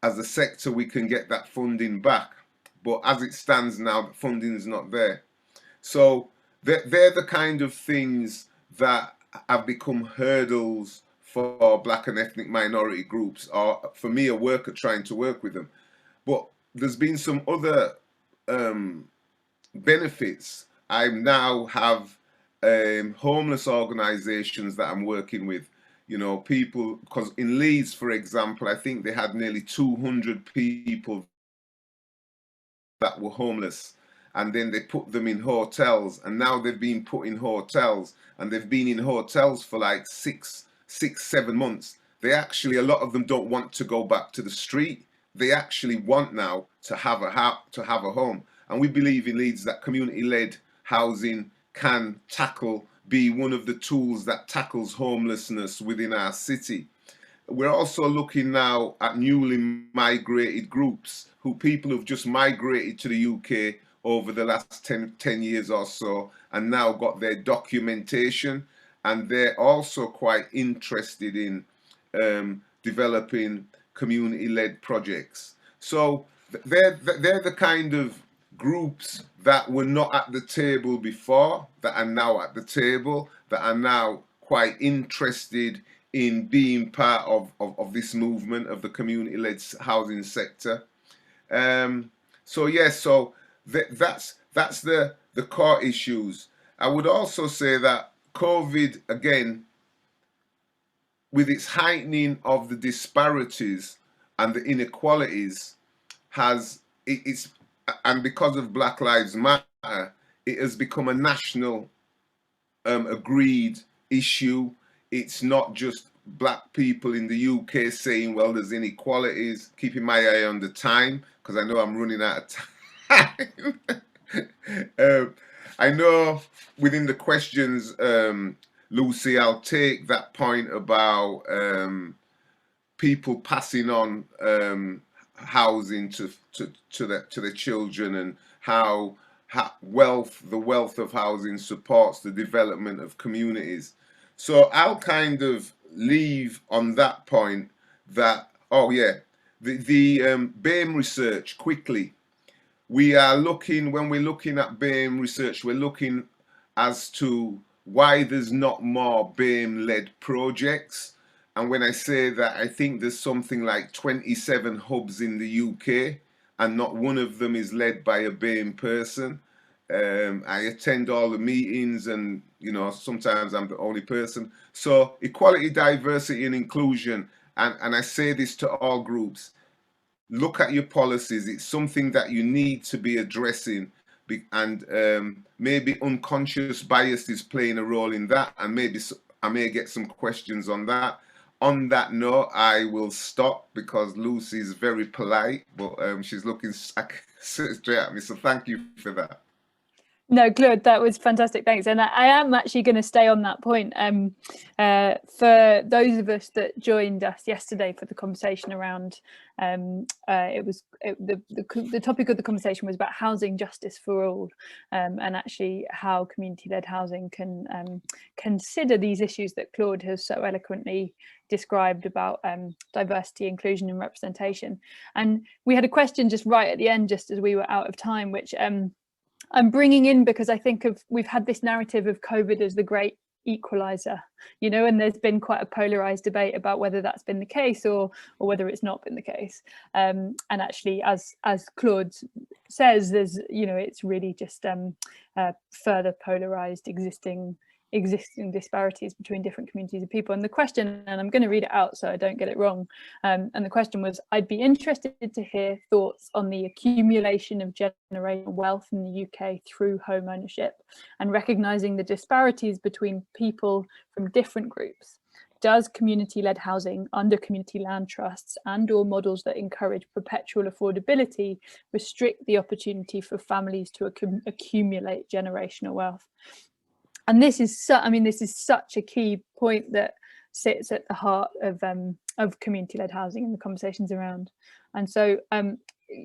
as a sector we can get that funding back, but as it stands now, the funding is not there. So they're the kind of things that have become hurdles for Black and ethnic minority groups, or for me, a worker trying to work with them. But there's been some other benefits. I now have homeless organizations that I'm working with, you know, people, because in Leeds, for example, I think they had nearly 200 people that were homeless, and then they put them in hotels, and now they've been put in hotels, and they've been in hotels for like 7 months. They actually, a lot of them don't want to go back to the street. They actually want now to have a home. And we believe in Leeds that community-led housing can be one of the tools that tackles homelessness within our city. We're also looking now at newly migrated groups, people who've just migrated to the UK over the last 10 years or so, and now got their documentation, and they're also quite interested in developing community-led projects. So they're the kind of groups that were not at the table before, that are now at the table, that are now quite interested in being part of this movement of the community-led housing sector. So yes, so that's the core issues. I would also say that COVID, again, with its heightening of the disparities and the inequalities, it's and because of Black Lives Matter, it has become a national agreed issue. It's not just black people in the UK saying, well, there's inequalities. Keeping my eye on the time, because I know I'm running out of time. I know within the questions, Lucy, I'll take that point about people passing on housing to the children, and how the wealth of housing supports the development of communities. So I'll kind of leave on that point that, oh yeah, the BAME research quickly. We are looking, when we're looking at BAME research, we're looking as to why there's not more BAME-led projects. And when I say that, I think there's something like 27 hubs in the UK, and not one of them is led by a BAME person. I attend all the meetings, and you know, sometimes I'm the only person. So equality, diversity and inclusion, and I say this to all groups, look at your policies. It's something that you need to be addressing, and maybe unconscious bias is playing a role in that, and maybe I may get some questions on that. On that note, I will stop because Lucy is very polite, but she's looking straight at me. So thank you for that. No, Claude, that was fantastic. Thanks. And I am actually going to stay on that point. For those of us that joined us yesterday for the conversation around, the topic of the conversation was about housing justice for all, and actually how community-led housing can consider these issues that Claude has so eloquently described about diversity, inclusion and representation. And we had a question just right at the end, just as we were out of time, which I'm bringing in because I think we've had this narrative of COVID as the great equalizer, you know, and there's been quite a polarized debate about whether that's been the case or whether it's not been the case. And actually, as Claude says, there's, you know, it's really just further polarized existing disparities between different communities of people. And the question, and I'm going to read it out so I don't get it wrong, and the question was, I'd be interested to hear thoughts on the accumulation of generational wealth in the UK through home ownership and recognising the disparities between people from different groups. Does community-led housing under community land trusts and or models that encourage perpetual affordability restrict the opportunity for families to accumulate generational wealth? And this is this is such a key point that sits at the heart of community-led housing and the conversations around. And so,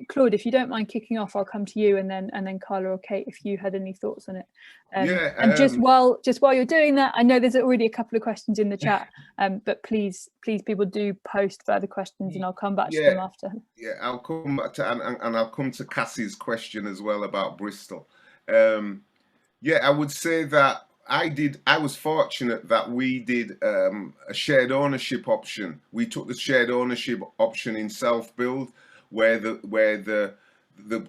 Claude, if you don't mind kicking off, I'll come to you, and then Carla or Kate, if you had any thoughts on it. And just while you're doing that, I know there's already a couple of questions in the chat, but please, people do post further questions, and I'll come back to them after. Yeah, I'll come back to and I'll come to Cassie's question as well about Bristol. Yeah, I would say that I was fortunate that we did a shared ownership option. We took the shared ownership option in self-build, where the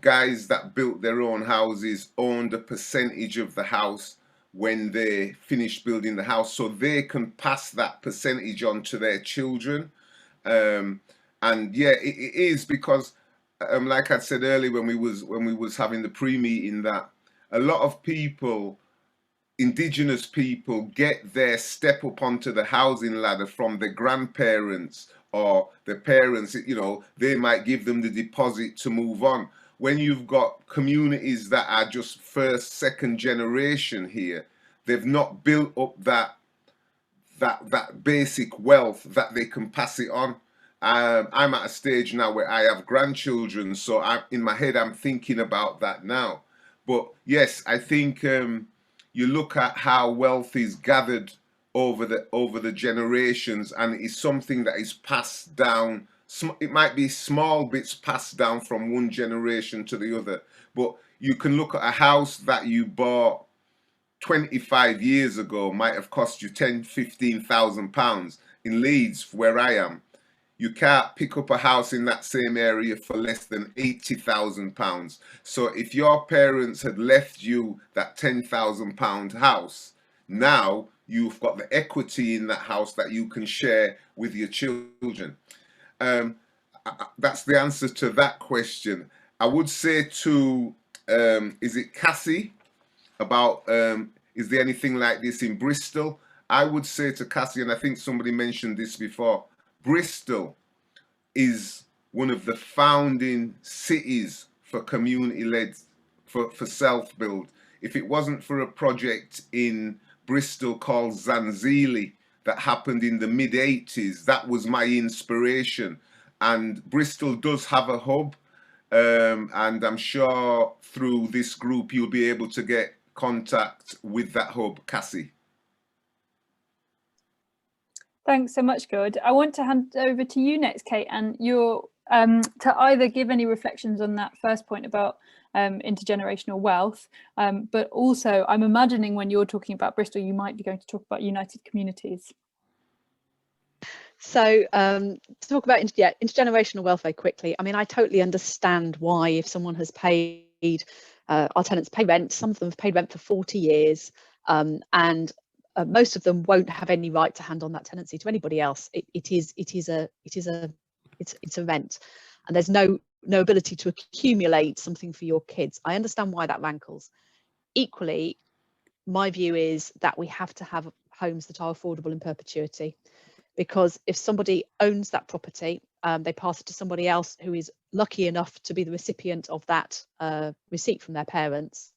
guys that built their own houses owned a percentage of the house when they finished building the house, so they can pass that percentage on to their children. And yeah, it is because, like I said earlier when we was having the pre-meeting, that a lot of people, Indigenous people, get their step up onto the housing ladder from their grandparents or their parents. You know, they might give them the deposit to move on. When you've got communities that are just first, second generation here, they've not built up that basic wealth that they can pass it on. I'm at a stage now where I have grandchildren, so in my head I'm thinking about that now. But yes, I think you look at how wealth is gathered over the generations, and it is something that is passed down. It might be small bits passed down from one generation to the other, but you can look at a house that you bought 25 years ago might have cost you £10,000–15,000 in Leeds, where I am. you can't pick up a house in that same area for less than £80,000. So if your parents had left you that £10,000 house, now you've got the equity in that house that you can share with your children. That's the answer to that question. I would say to, is it Cassie, about is there anything like this in Bristol? I would say to Cassie, and I think somebody mentioned this before, Bristol is one of the founding cities for community-led, for self-build. If it wasn't for a project in Bristol called Zanzili that happened in the mid-80s, that was my inspiration. And Bristol does have a hub, and I'm sure through this group you'll be able to get contact with that hub. Cassie. Thanks so much, Gord. I want to hand over to you next, Kate, and you're to either give any reflections on that first point about intergenerational wealth, but also I'm imagining when you're talking about Bristol, you might be going to talk about United Communities. So to talk about intergenerational wealth very quickly, I mean, I totally understand why, if someone has paid, our tenants pay rent, some of them have paid rent for 40 years, and most of them won't have any right to hand on that tenancy to anybody else. It's a rent, and there's no ability to accumulate something for your kids. I understand why that rankles. Equally, my view is that we have to have homes that are affordable in perpetuity, because if somebody owns that property, they pass it to somebody else who is lucky enough to be the recipient of that receipt from their parents.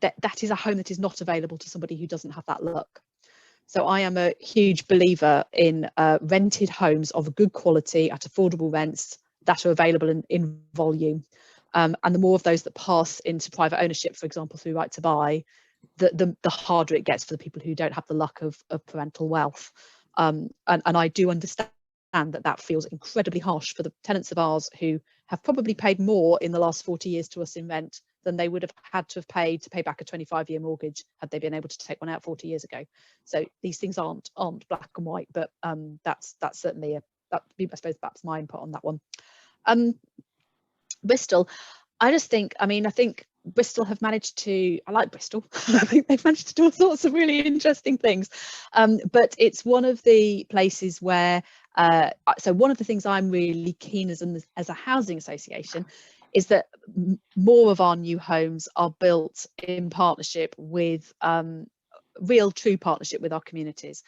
That is a home that is not available to somebody who doesn't have that luck. So I am a huge believer in rented homes of good quality at affordable rents that are available in volume. And the more of those that pass into private ownership, for example, through Right to Buy, the harder it gets for the people who don't have the luck of parental wealth. And I do understand that feels incredibly harsh for the tenants of ours who have probably paid more in the last 40 years to us in rent than they would have had to have paid to pay back a 25-year mortgage had they been able to take one out 40 years ago. So these things aren't black and white, but that's certainly I suppose that's my input on that one. Bristol, I think Bristol have managed to, I like Bristol, I think they've managed to do all sorts of really interesting things, but it's one of the places where, so one of the things I'm really keen as a housing association is that more of our new homes are built in partnership with, real true partnership with our communities.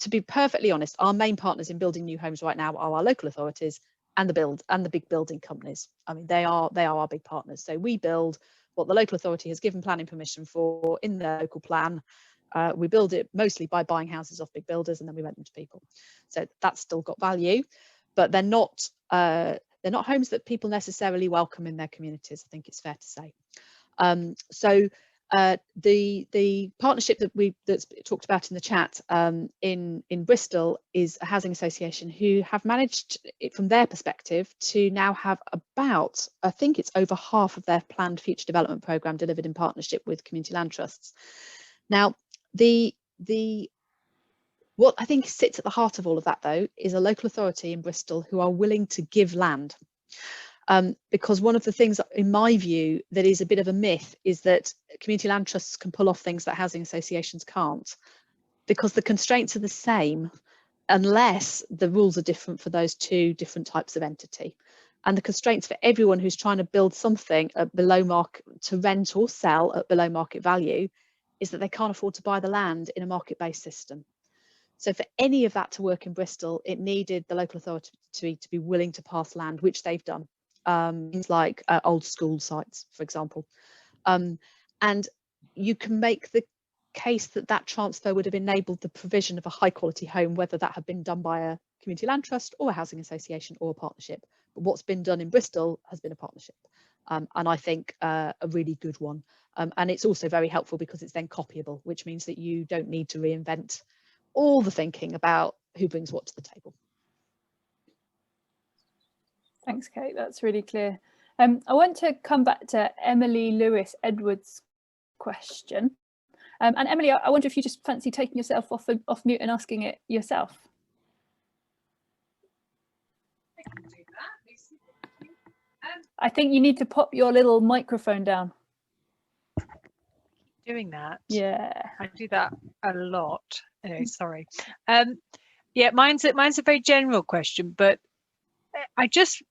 To be perfectly honest, our main partners in building new homes right now are our local authorities and the big building companies. I mean, they are our big partners. So we build what the local authority has given planning permission for in their local plan. We build it mostly by buying houses off big builders, and then we rent them to people. So that's still got value, but they're not homes that people necessarily welcome in their communities, I think it's fair to say. So the partnership that's talked about in the chat in Bristol is a housing association who have managed, from their perspective, to now have about, I think it's over half of their planned future development programme delivered in partnership with community land trusts. Now, what I think sits at the heart of all of that, though, is a local authority in Bristol who are willing to give land. Because one of the things, in my view, that is a bit of a myth is that community land trusts can pull off things that housing associations can't, because the constraints are the same unless the rules are different for those two different types of entity. And the constraints for everyone who's trying to build something at below market, to rent or sell at below market value, is that they can't afford to buy the land in a market-based system. So for any of that to work in Bristol, it needed the local authority to be willing to pass land, which they've done. Things like old school sites, for example. And you can make the case that transfer would have enabled the provision of a high quality home, whether that had been done by a community land trust or a housing association or a partnership. But what's been done in Bristol has been a partnership, and I think a really good one. And it's also very helpful because it's then copyable, which means that you don't need to reinvent all the thinking about who brings what to the table. Thanks, Kate. That's really clear. I want to come back to Emily Lewis Edwards' question. And Emily, I wonder if you just fancy taking yourself off mute and asking it yourself. I think you need to pop your little microphone down. Doing that. Yeah. I do that a lot. Anyway, sorry. Yeah, mine's a very general question, but I just,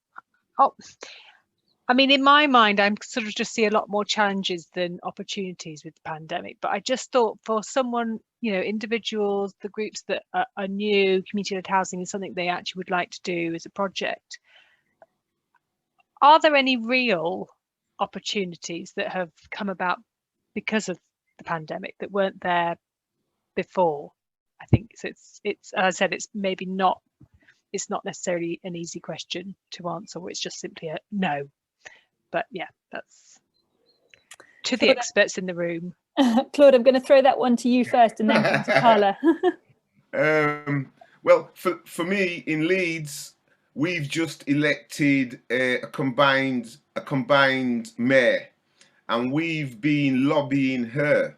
I mean, in my mind, I'm sort of just see a lot more challenges than opportunities with the pandemic. But I just thought for someone, you know, individuals, the groups that are new, community-led housing is something they actually would like to do as a project. Are there any real opportunities that have come about because of the pandemic that weren't there before? I think so. It's as I said, it's maybe not. It's not necessarily an easy question to answer, or it's just simply a no. But yeah, that's to the experts in the room. Claude, I'm going to throw that one to you first and then come to Carla. Well, for me in Leeds, we've just elected a combined mayor, and we've been lobbying her,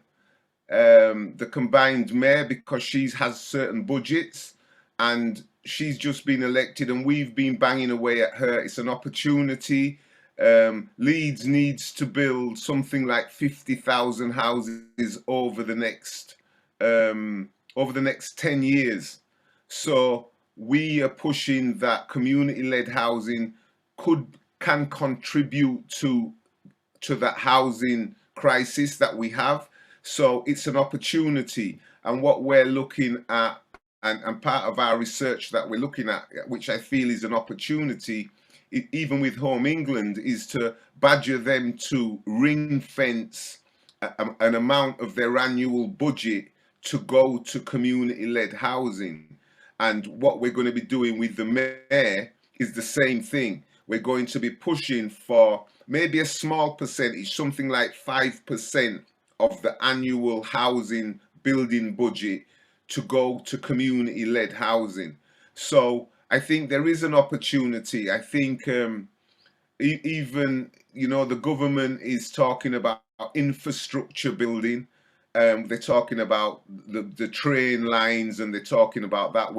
the combined mayor, because she has certain budgets, and she's just been elected, and we've been banging away at her. It's an opportunity. Leeds needs to build something like 50,000 houses over the next 10 years. So we are pushing that community-led housing can contribute to that housing crisis that we have. So it's an opportunity, and what we're looking at, and part of our research that we're looking at, which I feel is an opportunity, even with Home England, is to badger them to ring fence an amount of their annual budget to go to community-led housing. And what we're going to be doing with the mayor is the same thing. We're going to be pushing for maybe a small percentage, something like 5% of the annual housing building budget to go to community-led housing. So I think there is an opportunity. I think even, you know, the government is talking about infrastructure building. They're talking about the train lines, and they're talking about that.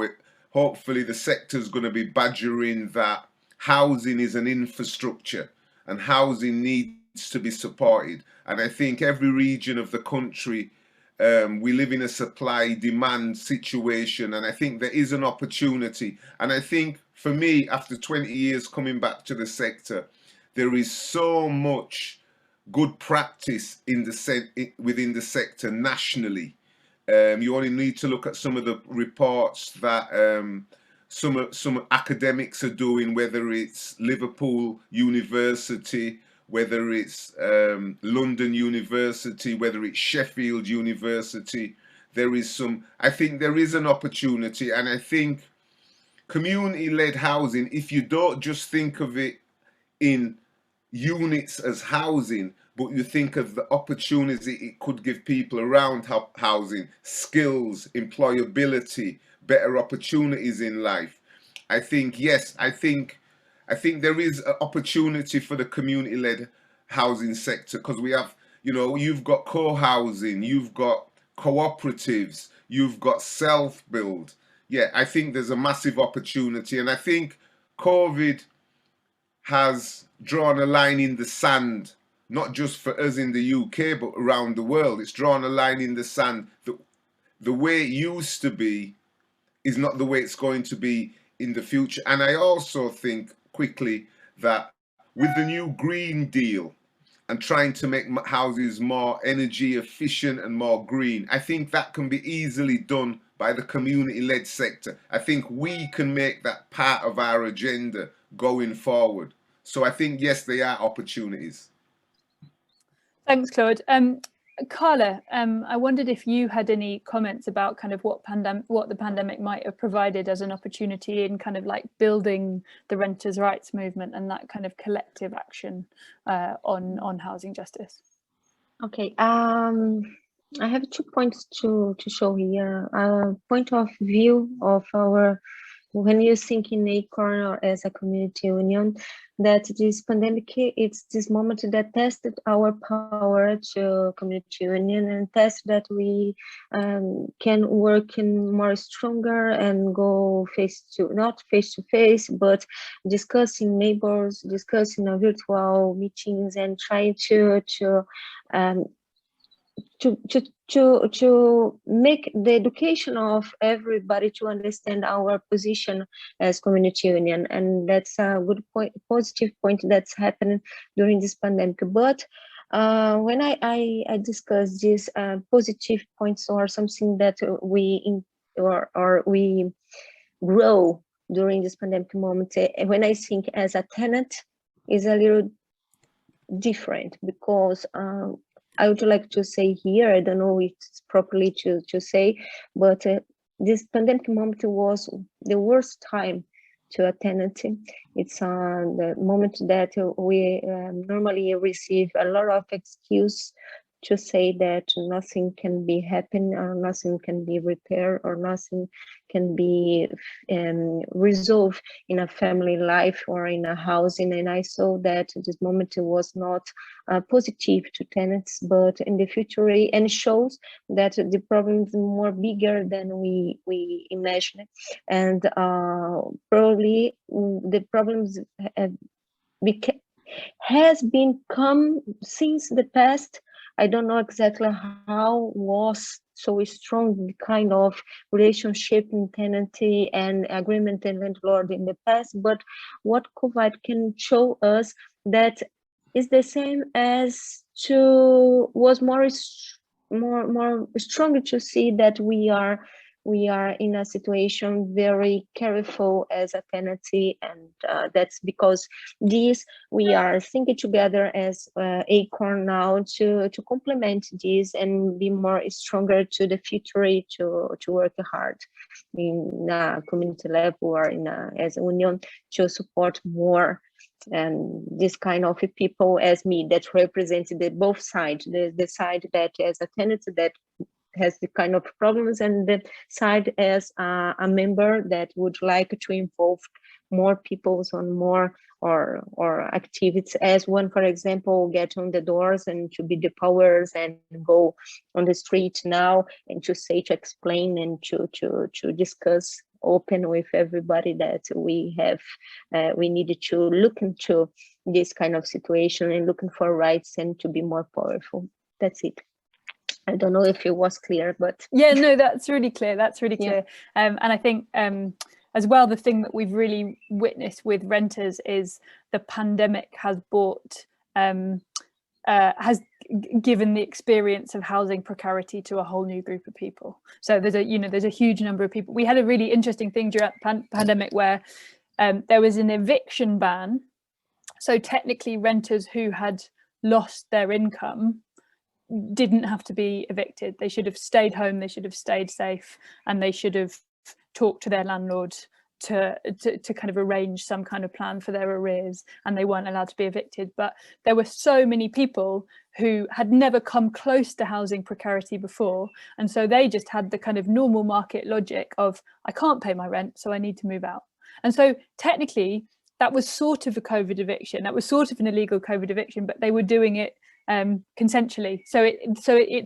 Hopefully the sector's going to be badgering that housing is an infrastructure, and housing needs to be supported. And I think every region of the country, we live in a supply-demand situation, and I think there is an opportunity. And I think for me, after 20 years coming back to the sector, there is so much good practice within the sector nationally. You only need to look at some of the reports that some academics are doing, whether it's Liverpool University, whether it's London University, whether it's Sheffield University. I think there is an opportunity, and I think community-led housing, if you don't just think of it in units as housing, but you think of the opportunity it could give people around housing, skills, employability, better opportunities in life. I think, yes, I think there is an opportunity for the community-led housing sector, because we have, you know, you've got co-housing, you've got cooperatives, you've got self-build. Yeah, I think there's a massive opportunity, and I think COVID has drawn a line in the sand, not just for us in the UK, but around the world. It's drawn a line in the sand that the way it used to be is not the way it's going to be in the future. And I also think quickly that with the new Green Deal and trying to make houses more energy efficient and more green, I think that can be easily done by the community-led sector. I think we can make that part of our agenda going forward. So I think, yes, there are opportunities. Thanks, Claude. Carla, I wondered if you had any comments about kind of what the pandemic might have provided as an opportunity in kind of like building the renters' rights movement and that kind of collective action on housing justice. Okay, I have 2 points to show here. Point of view of our when you think in Acorn or as a community union, that this pandemic, it's this moment that tested our power to community union and test that we can work in more stronger and go not face to face, but discussing neighbors, discussing virtual meetings and trying to make the education of everybody to understand our position as community union. And that's a good point, positive point that's happening during this pandemic. But when I discuss these positive points or something that we we grow during this pandemic moment, when I think as a tenant is a little different, because I would like to say here, I don't know if it's properly to say, but this pandemic moment was the worst time to a tenant. It's the moment that we normally receive a lot of excuse to say that nothing can be happen or nothing can be repaired or nothing can be resolved in a family life or in a housing. And I saw that this moment was not positive to tenants, but in the future, and shows that the problem is more bigger than we imagined. And probably the problems has been come since the past. I don't know exactly how was so strong the kind of relationship in tenancy and agreement and landlord in the past, but what COVID can show us that is the same as was more stronger to see that we are in a situation very careful as a tenancy, and that's because we are thinking together as Acorn now to complement this and be more stronger to the future to work hard in a community level or as a union to support more and this kind of people as me that represented both sides, the side that as a tenant that has the kind of problems and the side as a member that would like to involve more people on more or activities, as one, for example, get on the doors and to be the powers and go on the street now and to explain and to discuss open with everybody that we needed to look into this kind of situation and looking for rights and to be more powerful. That's it. I don't know if it was clear, but yeah, no, that's really clear. That's really clear. Yeah. And I think as well, the thing that we've really witnessed with renters is the pandemic has brought has given the experience of housing precarity to a whole new group of people. So there's a huge number of people. We had a really interesting thing during the pandemic where there was an eviction ban. So technically renters who had lost their income didn't have to be evicted. They should have stayed home, they should have stayed safe, and they should have talked to their landlord to kind of arrange some kind of plan for their arrears, and they weren't allowed to be evicted. But there were so many people who had never come close to housing precarity before, and so they just had the kind of normal market logic of, I can't pay my rent, so I need to move out. And so technically that was sort of a COVID eviction, that was sort of an illegal COVID eviction, but they were doing it consensually, so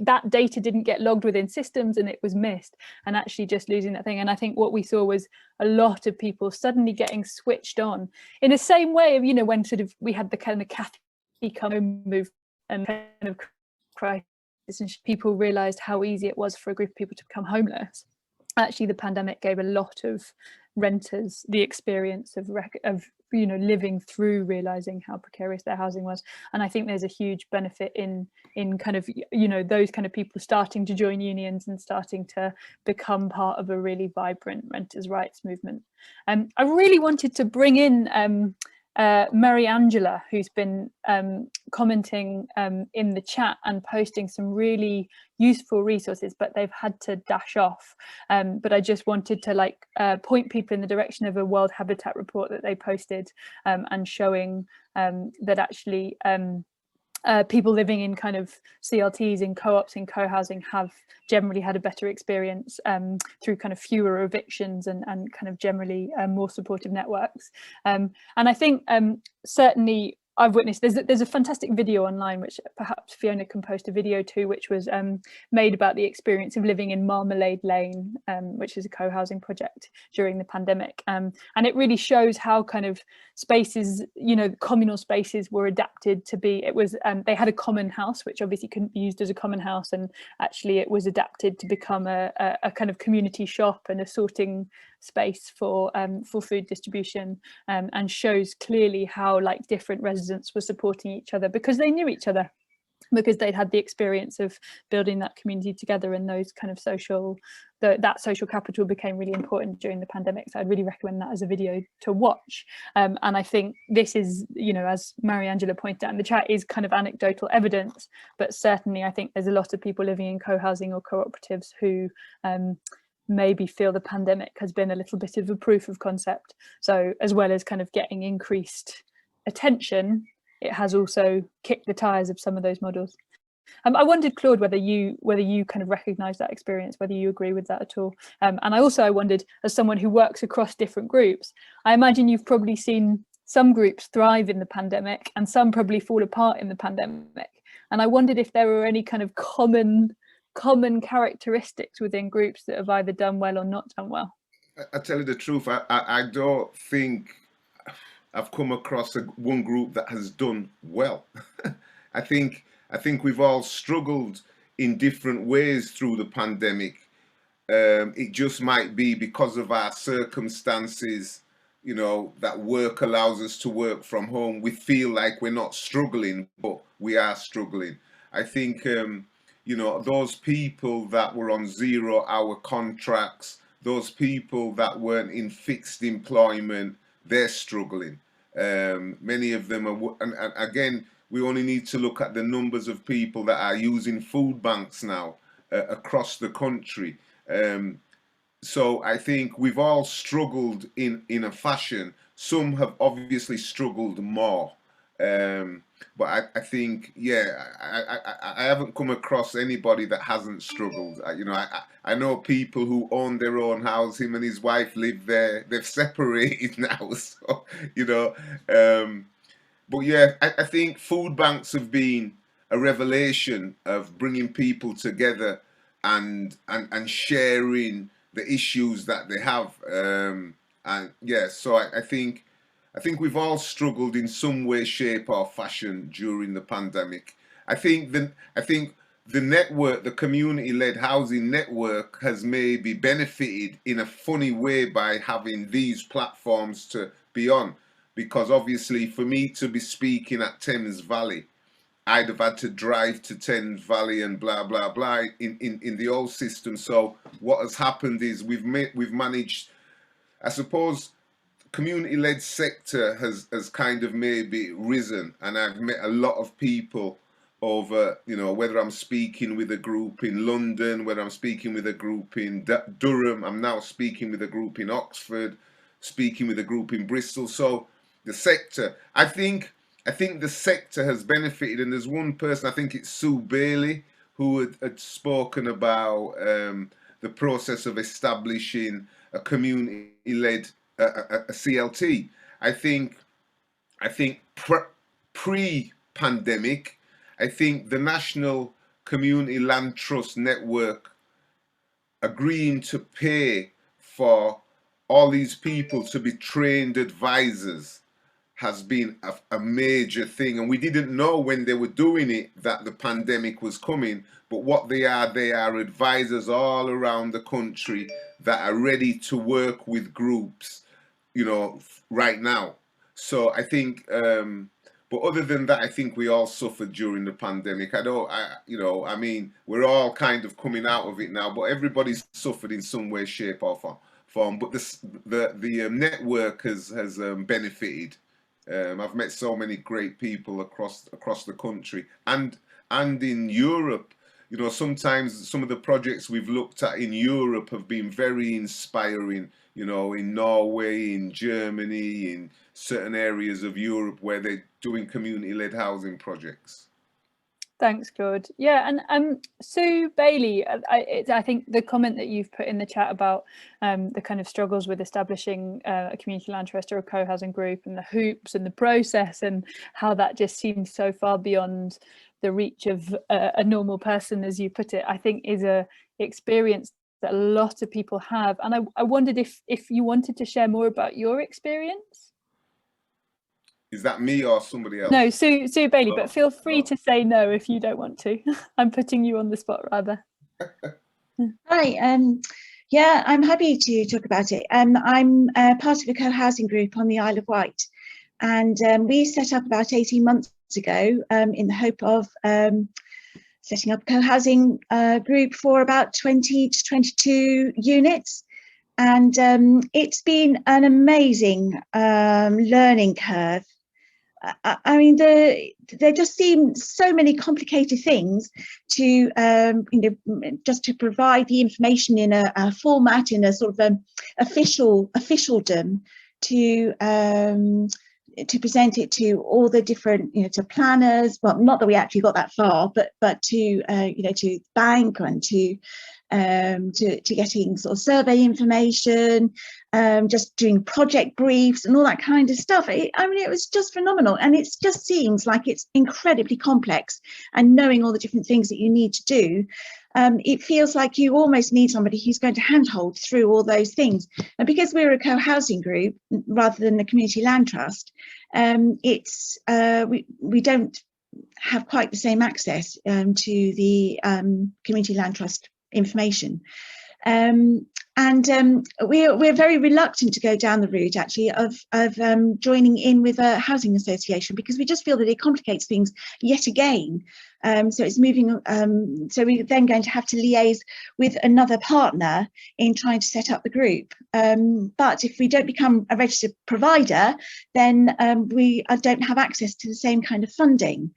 that data didn't get logged within systems and it was missed, and actually just losing that thing. And I think what we saw was a lot of people suddenly getting switched on in the same way of, when sort of we had the kind of Cathy come home move and kind of crisis, and people realized how easy it was for a group of people to become homeless. Actually, the pandemic gave a lot of renters the experience of living through realizing how precarious their housing was. And I think there's a huge benefit in kind of those kind of people starting to join unions and starting to become part of a really vibrant renters' rights movement. I really wanted to bring in Mary Angela, who's been commenting in the chat and posting some really useful resources, but they've had to dash off. But I just wanted to point people in the direction of a World Habitat report that they posted, and showing that actually people living in kind of CLTs, in co-ops, in co-housing have generally had a better experience through kind of fewer evictions and kind of generally more supportive networks. And I think certainly I've witnessed, there's a fantastic video online, which perhaps Fiona can post a video to, which was made about the experience of living in Marmalade Lane, which is a co-housing project during the pandemic. And it really shows how kind of spaces, you know, communal spaces were adapted to be, it was, they had a common house, which obviously couldn't be used as a common house. And actually it was adapted to become a kind of community shop and a sorting space for food distribution, and shows clearly how like different residents were supporting each other because they knew each other, because they'd had the experience of building that community together, and those kind of social, that social capital became really important during the pandemic. So I'd really recommend that as a video to watch. And I think this is, you know, as Mariangela pointed out in the chat, is kind of anecdotal evidence, but certainly I think there's a lot of people living in co-housing or cooperatives who maybe feel the pandemic has been a little bit of a proof of concept. So as well as kind of getting increased attention, it has also kicked the tires of some of those models. I wondered, Claude, whether you kind of recognise that experience, whether you agree with that at all. And I wondered, as someone who works across different groups, I imagine you've probably seen some groups thrive in the pandemic and some probably fall apart in the pandemic. And I wondered if there were any kind of common characteristics within groups that have either done well or not done well. I tell you the truth, I don't think I've come across one group that has done well. I think we've all struggled in different ways through the pandemic. It just might be because of our circumstances, you know, that work allows us to work from home. We feel like we're not struggling, but we are struggling. I think you know, those people that were on 0-hour contracts, those people that weren't in fixed employment, they're struggling. Many of them are, and again, we only need to look at the numbers of people that are using food banks now across the country. So I think we've all struggled in a fashion. Some have obviously struggled more. But I think, yeah, I haven't come across anybody that hasn't struggled. You know, I know people who own their own house. Him and his wife live there. They've separated now, so, you know. But yeah, I think food banks have been a revelation of bringing people together and sharing the issues that they have. And yeah, so I think we've all struggled in some way, shape, or fashion during the pandemic. I think the network, the community-led housing network, has maybe benefited in a funny way by having these platforms to be on. Because obviously, for me to be speaking at Thames Valley, I'd have had to drive to Thames Valley and blah blah blah in the old system. So what has happened is we've managed, I suppose, community-led sector has kind of maybe risen, and I've met a lot of people over, you know, whether I'm speaking with a group in London, whether I'm speaking with a group in Durham, I'm now speaking with a group in Oxford, speaking with a group in Bristol. So the sector, I think the sector has benefited, and there's one person, I think it's Sue Bailey, who had spoken about the process of establishing a community-led a CLT. I think pre-pandemic, I think the National Community Land Trust Network agreeing to pay for all these people to be trained advisors has been a major thing, and we didn't know when they were doing it that the pandemic was coming. But what they are advisors all around the country that are ready to work with groups, you know, right now. So I think, but other than that, I think we all suffered during the pandemic. You know, I mean, we're all kind of coming out of it now, but everybody's suffered in some way, shape, or form. But the network has benefited. I've met so many great people across the country and in Europe. You know, sometimes some of the projects we've looked at in Europe have been very inspiring. You know, in Norway, in Germany, in certain areas of Europe where they're doing community-led housing projects. Thanks, Claude. Yeah, and Sue Bailey, I think the comment that you've put in the chat about the kind of struggles with establishing a community land trust or a co-housing group, and the hoops and the process, and how that just seems so far beyond the reach of a normal person, as you put it, I think is a experience that a lot of people have. And I wondered if you wanted to share more about your experience. Is that me or somebody else? No, Sue Bailey, but feel free to say no if you don't want to. I'm putting you on the spot, rather. Hi, yeah, I'm happy to talk about it. I'm part of a co-housing group on the Isle of Wight, and we set up about 18 months ago in the hope of setting up a co-housing group for about 20 to 22 units. And it's been an amazing learning curve. I mean, there just seem so many complicated things to, just to provide the information in a format, in a sort of officialdom, to present it to all the different, to planners. Well, not that we actually got that far, but to, to bank and to getting sort of survey information, just doing project briefs and all that kind of stuff. I mean, it was just phenomenal, and it just seems like it's incredibly complex. And knowing all the different things that you need to do, it feels like you almost need somebody who's going to handhold through all those things. And because we're a co-housing group rather than a community land trust, we don't have quite the same access to the community land trust information, and we're very reluctant to go down the route actually of joining in with a housing association, because we just feel that it complicates things yet again. So it's moving, so we're then going to have to liaise with another partner in trying to set up the group. But if we don't become a registered provider, then we don't have access to the same kind of funding.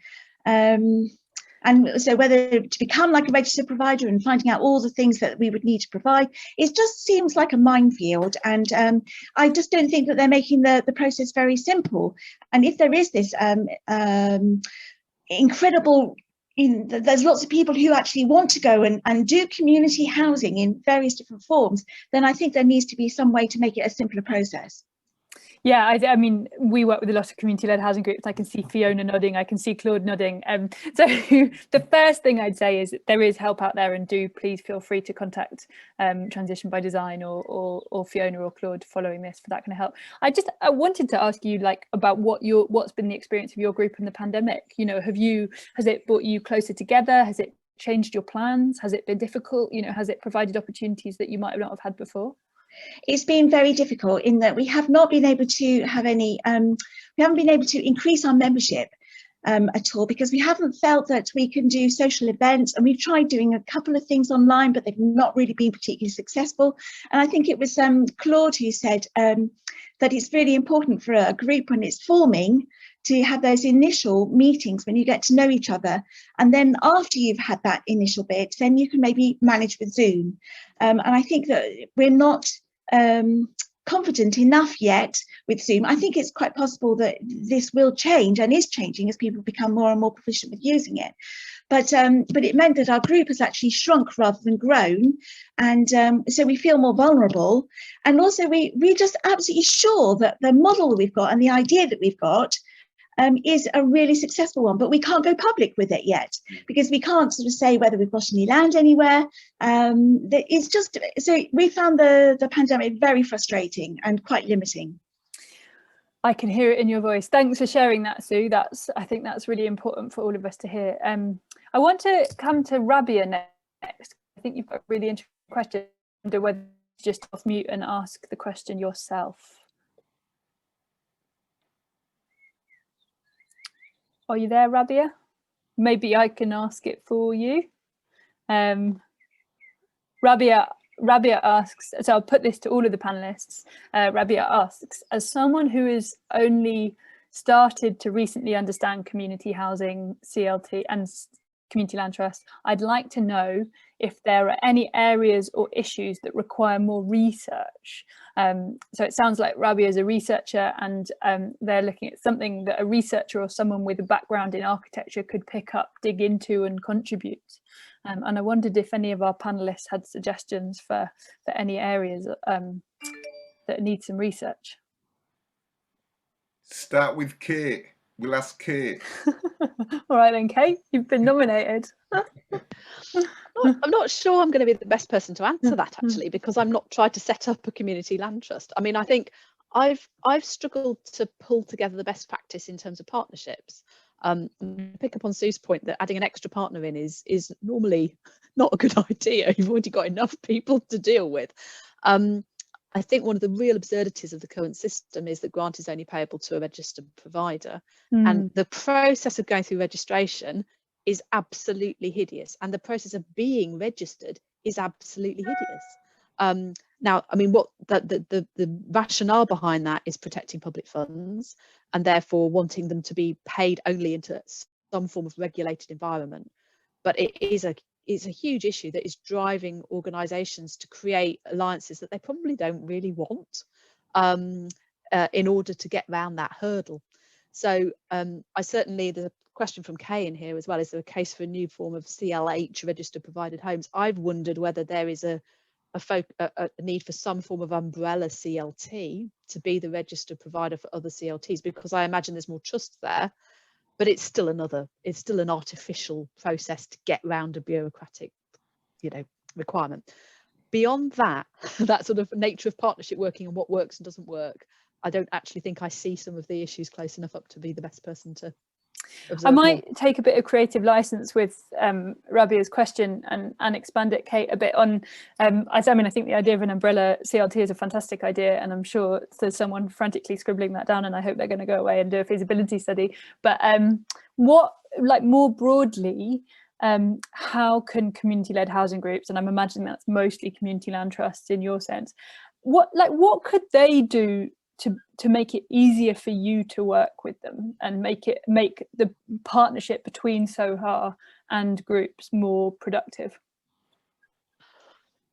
And so whether to become like a registered provider and finding out all the things that we would need to provide, it just seems like a minefield. And I just don't think that they're making the process very simple. And if there is this incredible, there's lots of people who actually want to go and do community housing in various different forms, then I think there needs to be some way to make it a simpler process. Yeah, I mean, we work with a lot of community-led housing groups. I can see Fiona nodding, I can see Claude nodding. So the first thing I'd say is there is help out there, and do please feel free to contact Transition by Design or Fiona or Claude following this for that kind of help. I wanted to ask you about what's been the experience of your group in the pandemic. Has it brought you closer together? Has it changed your plans? Has it been difficult? Has it provided opportunities that you might not have had before? It's been very difficult in that we have not been able to have any, we haven't been able to increase our membership at all, because we haven't felt that we can do social events, and we've tried doing a couple of things online, but they've not really been particularly successful. And I think it was Claude who said that it's really important for a group when it's forming to have those initial meetings when you get to know each other, and then after you've had that initial bit, then you can maybe manage with Zoom. And I think that we're not confident enough yet with Zoom. I think it's quite possible that this will change, and is changing, as people become more and more proficient with using it. But it meant that our group has actually shrunk rather than grown, and so we feel more vulnerable. And also we're just absolutely sure that the model that we've got and the idea that we've got is a really successful one, but we can't go public with it yet, because we can't sort of say whether we've got any land anywhere. It's just, so we found the pandemic very frustrating and quite limiting. I can hear it in your voice. Thanks for sharing that, Sue. I think that's really important for all of us to hear. I want to come to Rabia next. I think you've got a really interesting question. I wonder whether to just off mute and ask the question yourself. Are you there, Rabia? Maybe I can ask it for you. Rabia asks, so I'll put this to all of the panelists. Rabia asks, as someone who has only started to recently understand community housing, CLT, and Community Land Trust, I'd like to know if there are any areas or issues that require more research. So it sounds like Rabia is a researcher, and they're looking at something that a researcher or someone with a background in architecture could pick up, dig into and contribute. And I wondered if any of our panelists had suggestions for any areas that need some research. Start with Kate. We'll ask Kate. All right then, Kate, you've been nominated. I'm not sure I'm going to be the best person to answer that, actually, because I'm not trying to set up a community land trust. I mean, I think I've struggled to pull together the best practice in terms of partnerships. Pick up on Sue's point that adding an extra partner in is normally not a good idea. You've already got enough people to deal with. I think one of the real absurdities of the current system is that grant is only payable to a registered provider, and the process of going through registration is absolutely hideous, and the process of being registered is absolutely hideous. Now, I mean, what the rationale behind that is protecting public funds, and therefore wanting them to be paid only into some form of regulated environment. But it's a huge issue that is driving organisations to create alliances that they probably don't really want in order to get around that hurdle. So I certainly, the question from Kay in here as well, is there a case for a new form of CLH, registered provided homes? I've wondered whether there is a need for some form of umbrella CLT to be the registered provider for other CLTs, because I imagine there's more trust there. But it's still an artificial process to get round a bureaucratic, requirement. Beyond that, that sort of nature of partnership working and what works and doesn't work, I don't actually think I see some of the issues close enough up to be the best person to observe. I might take a bit of creative license with Rabia's question and expand it, Kate, a bit on, I think the idea of an umbrella CLT is a fantastic idea, and I'm sure there's someone frantically scribbling that down, and I hope they're going to go away and do a feasibility study. But more broadly, how can community-led housing groups, and I'm imagining that's mostly community land trusts in your sense, what could they do to make it easier for you to work with them and make the partnership between SOHA and groups more productive?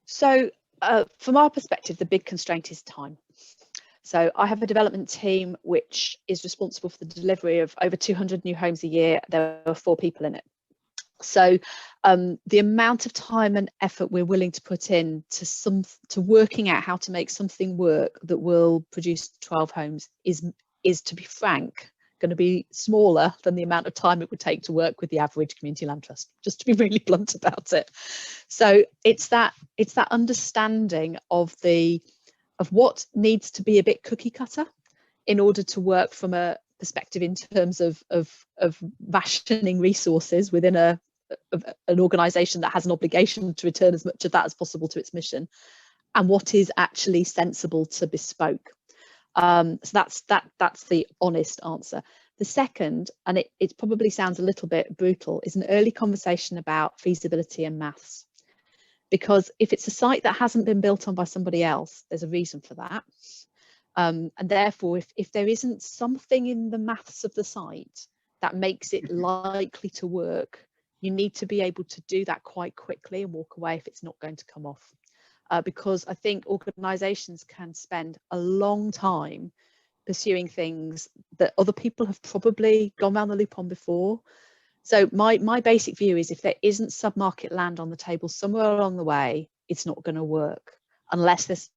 So from our perspective, the big constraint is time. So I have a development team which is responsible for the delivery of over 200 new homes a year. There are 4 people in it. So the amount of time and effort we're willing to put in to working out how to make something work that will produce 12 homes is, to be frank, going to be smaller than the amount of time it would take to work with the average community land trust, just to be really blunt about it. So it's that understanding of what needs to be a bit cookie cutter in order to work from a perspective in terms of rationing resources within an organisation that has an obligation to return as much of that as possible to its mission, and what is actually sensible to bespoke. So that's the honest answer. The second, and it probably sounds a little bit brutal, is an early conversation about feasibility and maths. Because if it's a site that hasn't been built on by somebody else, there's a reason for that. And therefore, if there isn't something in the maths of the site that makes it likely to work, you need to be able to do that quite quickly and walk away if it's not going to come off. Because I think organisations can spend a long time pursuing things that other people have probably gone round the loop on before. So my basic view is, if there isn't submarket land on the table somewhere along the way, it's not going to work unless there's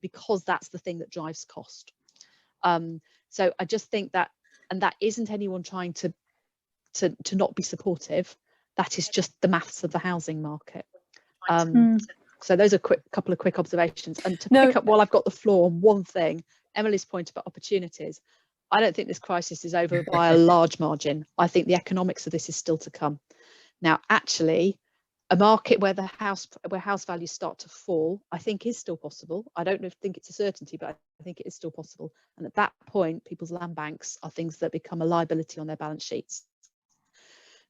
because that's the thing that drives cost. So I just think that, and that isn't anyone trying to not be supportive, that is just the maths of the housing market. So those are couple of quick observations. And to pick up while I've got the floor on one thing, Emily's point about opportunities, I don't think this crisis is over by a large margin. I think the economics of this is still to come. Now, actually, a market where house values start to fall, I think is still possible. I don't think it's a certainty, but I think it is still possible. And at that point, people's land banks are things that become a liability on their balance sheets.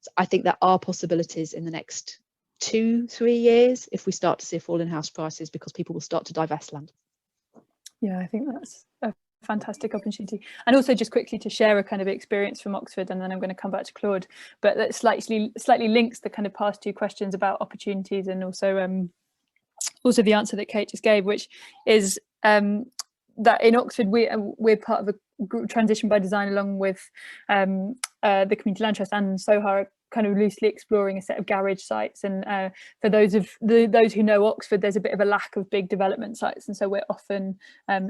So I think there are possibilities in the next 2-3 years if we start to see a fall in house prices, because people will start to divest land. Yeah, I think that's a fantastic opportunity. And also just quickly to share a kind of experience from Oxford, and then I'm going to come back to Claude, but that slightly links the kind of past two questions about opportunities, and also the answer that Kate just gave, which is that in Oxford we're part of a group Transition by Design, along with the Community Land Trust and SOHA, kind of loosely exploring a set of garage sites. And for those who know Oxford, there's a bit of a lack of big development sites, and so we're often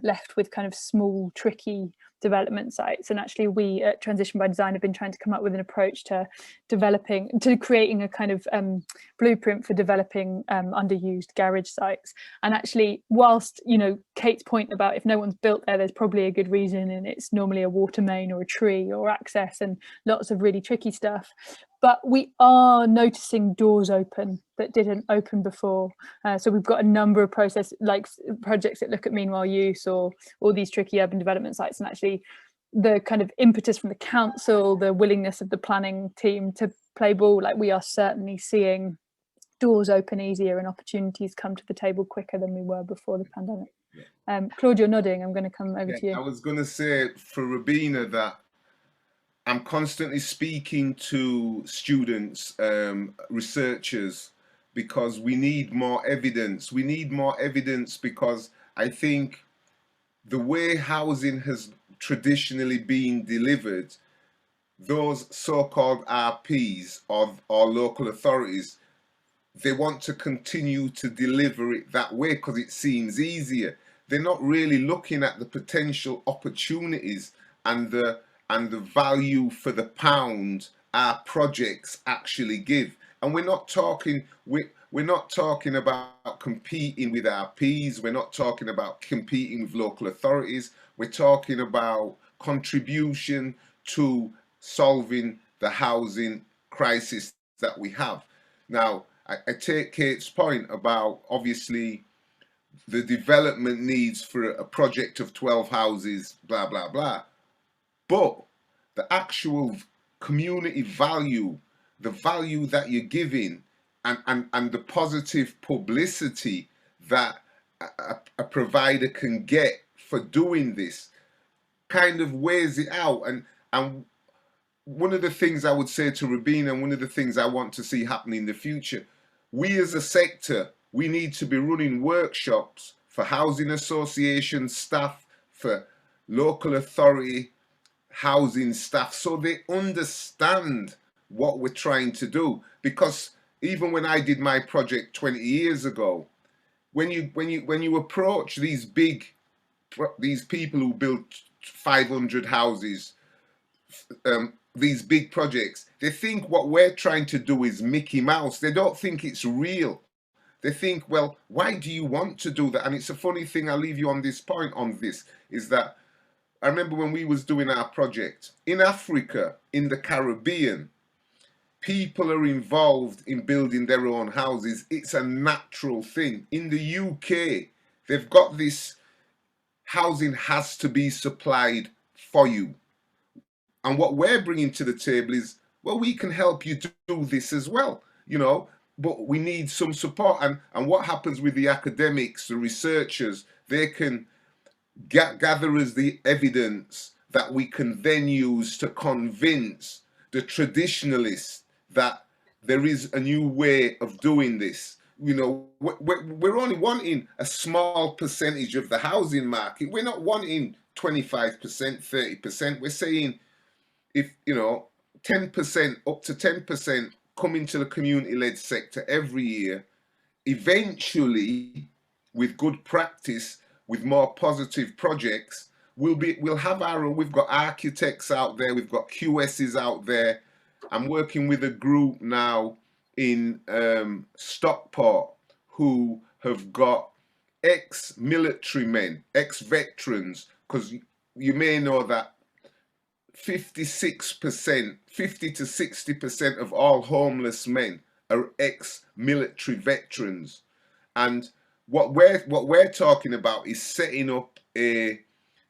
left with kind of small, tricky development sites. And actually we at Transition by Design have been trying to come up with an approach to creating a kind of blueprint for developing underused garage sites. And actually, whilst, you know, Kate's point about if no one's built there's probably a good reason, and it's normally a water main or a tree or access and lots of really tricky stuff, but we are noticing doors open that didn't open before. So we've got a number of projects that look at meanwhile use or all these tricky urban development sites, and actually the kind of impetus from the council, the willingness of the planning team to play ball, like we are certainly seeing doors open easier and opportunities come to the table quicker than we were before the pandemic. Claude, you're nodding. I'm going to come over to you. I was going to say for Rabina that I'm constantly speaking to students, researchers, because we need more evidence. We need more evidence because I think the way housing has traditionally been delivered, those so-called RPs or local authorities, they want to continue to deliver it that way because it seems easier. They're not really looking at the potential opportunities and the value for the pound our projects actually give. And we're not talking about competing with RPs, we're not talking about competing with local authorities, we're talking about contribution to solving the housing crisis that we have. Now, I take Kate's point about obviously the development needs for a project of 12 houses, blah, blah, blah. But the actual community value, the value that you're giving, and the positive publicity that a provider can get for doing this kind of weighs it out. And one of the things I would say to Rabina, and one of the things I want to see happen in the future, we as a sector, we need to be running workshops for housing association staff, for local authority housing staff, so they understand what we're trying to do. Because even when I did my project 20 years ago, when you approach these people who build 500 houses, these big projects, they think what we're trying to do is Mickey Mouse. They don't think it's real. They think, well, why do you want to do that? And it's a funny thing, I'll leave you on this point on this, is that I remember when we was doing our project in Africa, in the Caribbean, people are involved in building their own houses. It's a natural thing. In the UK, they've got this housing has to be supplied for you. And what we're bringing to the table is, well, we can help you do this as well, you know, but we need some support. And what happens with the academics, the researchers, they can gather as the evidence that we can then use to convince the traditionalists that there is a new way of doing this. You know, we're only wanting a small percentage of the housing market. We're not wanting 25%, 30%. We're saying if, you know, 10%, up to 10% come into the community-led sector every year, eventually, with good practice, with more positive projects, we'll have our own. We've got architects out there, we've got QSs out there. I'm working with a group now in Stockport who have got ex-military men, ex-veterans, because you may know that 56%, 50 to 60% of all homeless men are ex-military veterans. And what we're talking about is setting up a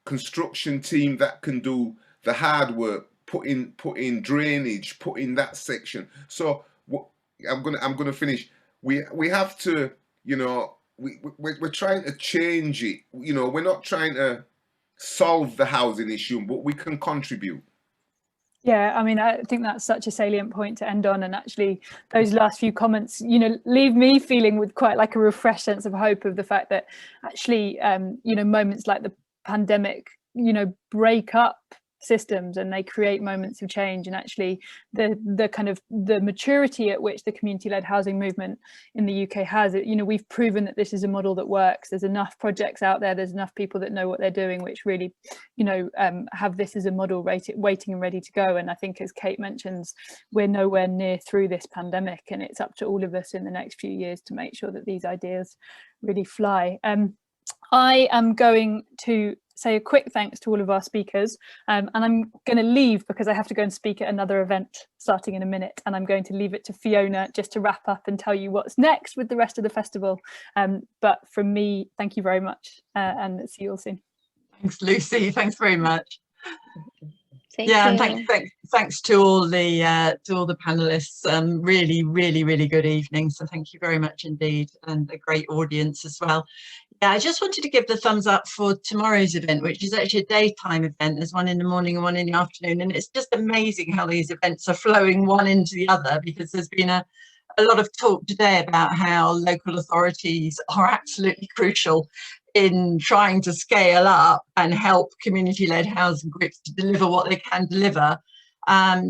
construction team that can do the hard work, put in drainage, put in that section. So I'm gonna finish. We have to, you know, we're trying to change it. You know, we're not trying to solve the housing issue, but we can contribute. Yeah, I mean, I think that's such a salient point to end on, and actually those last few comments, you know, leave me feeling with quite like a refreshed sense of hope of the fact that actually, you know, moments like the pandemic, you know, break up systems and they create moments of change. And actually the kind of the maturity at which the community-led housing movement in the UK has it, you know, we've proven that this is a model that works. There's enough projects out there, there's enough people that know what they're doing, which really, you know, have this as a model waiting and ready to go. And I think, as Kate mentions, we're nowhere near through this pandemic, and it's up to all of us in the next few years to make sure that these ideas really fly. I am going to say a quick thanks to all of our speakers, and I'm going to leave because I have to go and speak at another event starting in a minute, and I'm going to leave it to Fiona just to wrap up and tell you what's next with the rest of the festival. But from me, thank you very much, and see you all soon. Thanks, Lucy. Thanks very much. Thank Yeah, you. and thanks to all the panelists. Really good evening. So thank you very much indeed, and a great audience as well. Yeah, I just wanted to give the thumbs up for tomorrow's event, which is actually a daytime event. There's one in the morning and one in the afternoon, and it's just amazing how these events are flowing one into the other, because there's been a lot of talk today about how local authorities are absolutely crucial in trying to scale up and help community-led housing groups to deliver what they can deliver.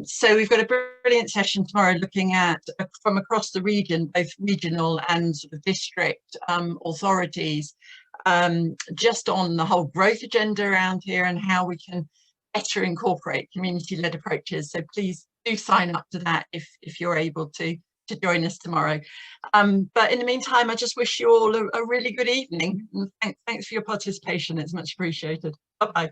So we've got a brilliant session tomorrow looking at from across the region, both regional and sort of district authorities, just on the whole growth agenda around here and how we can better incorporate community-led approaches. So please do sign up to that if you're able to join us tomorrow. But in the meantime, I just wish you all a really good evening. And thanks for your participation. It's much appreciated. Bye-bye.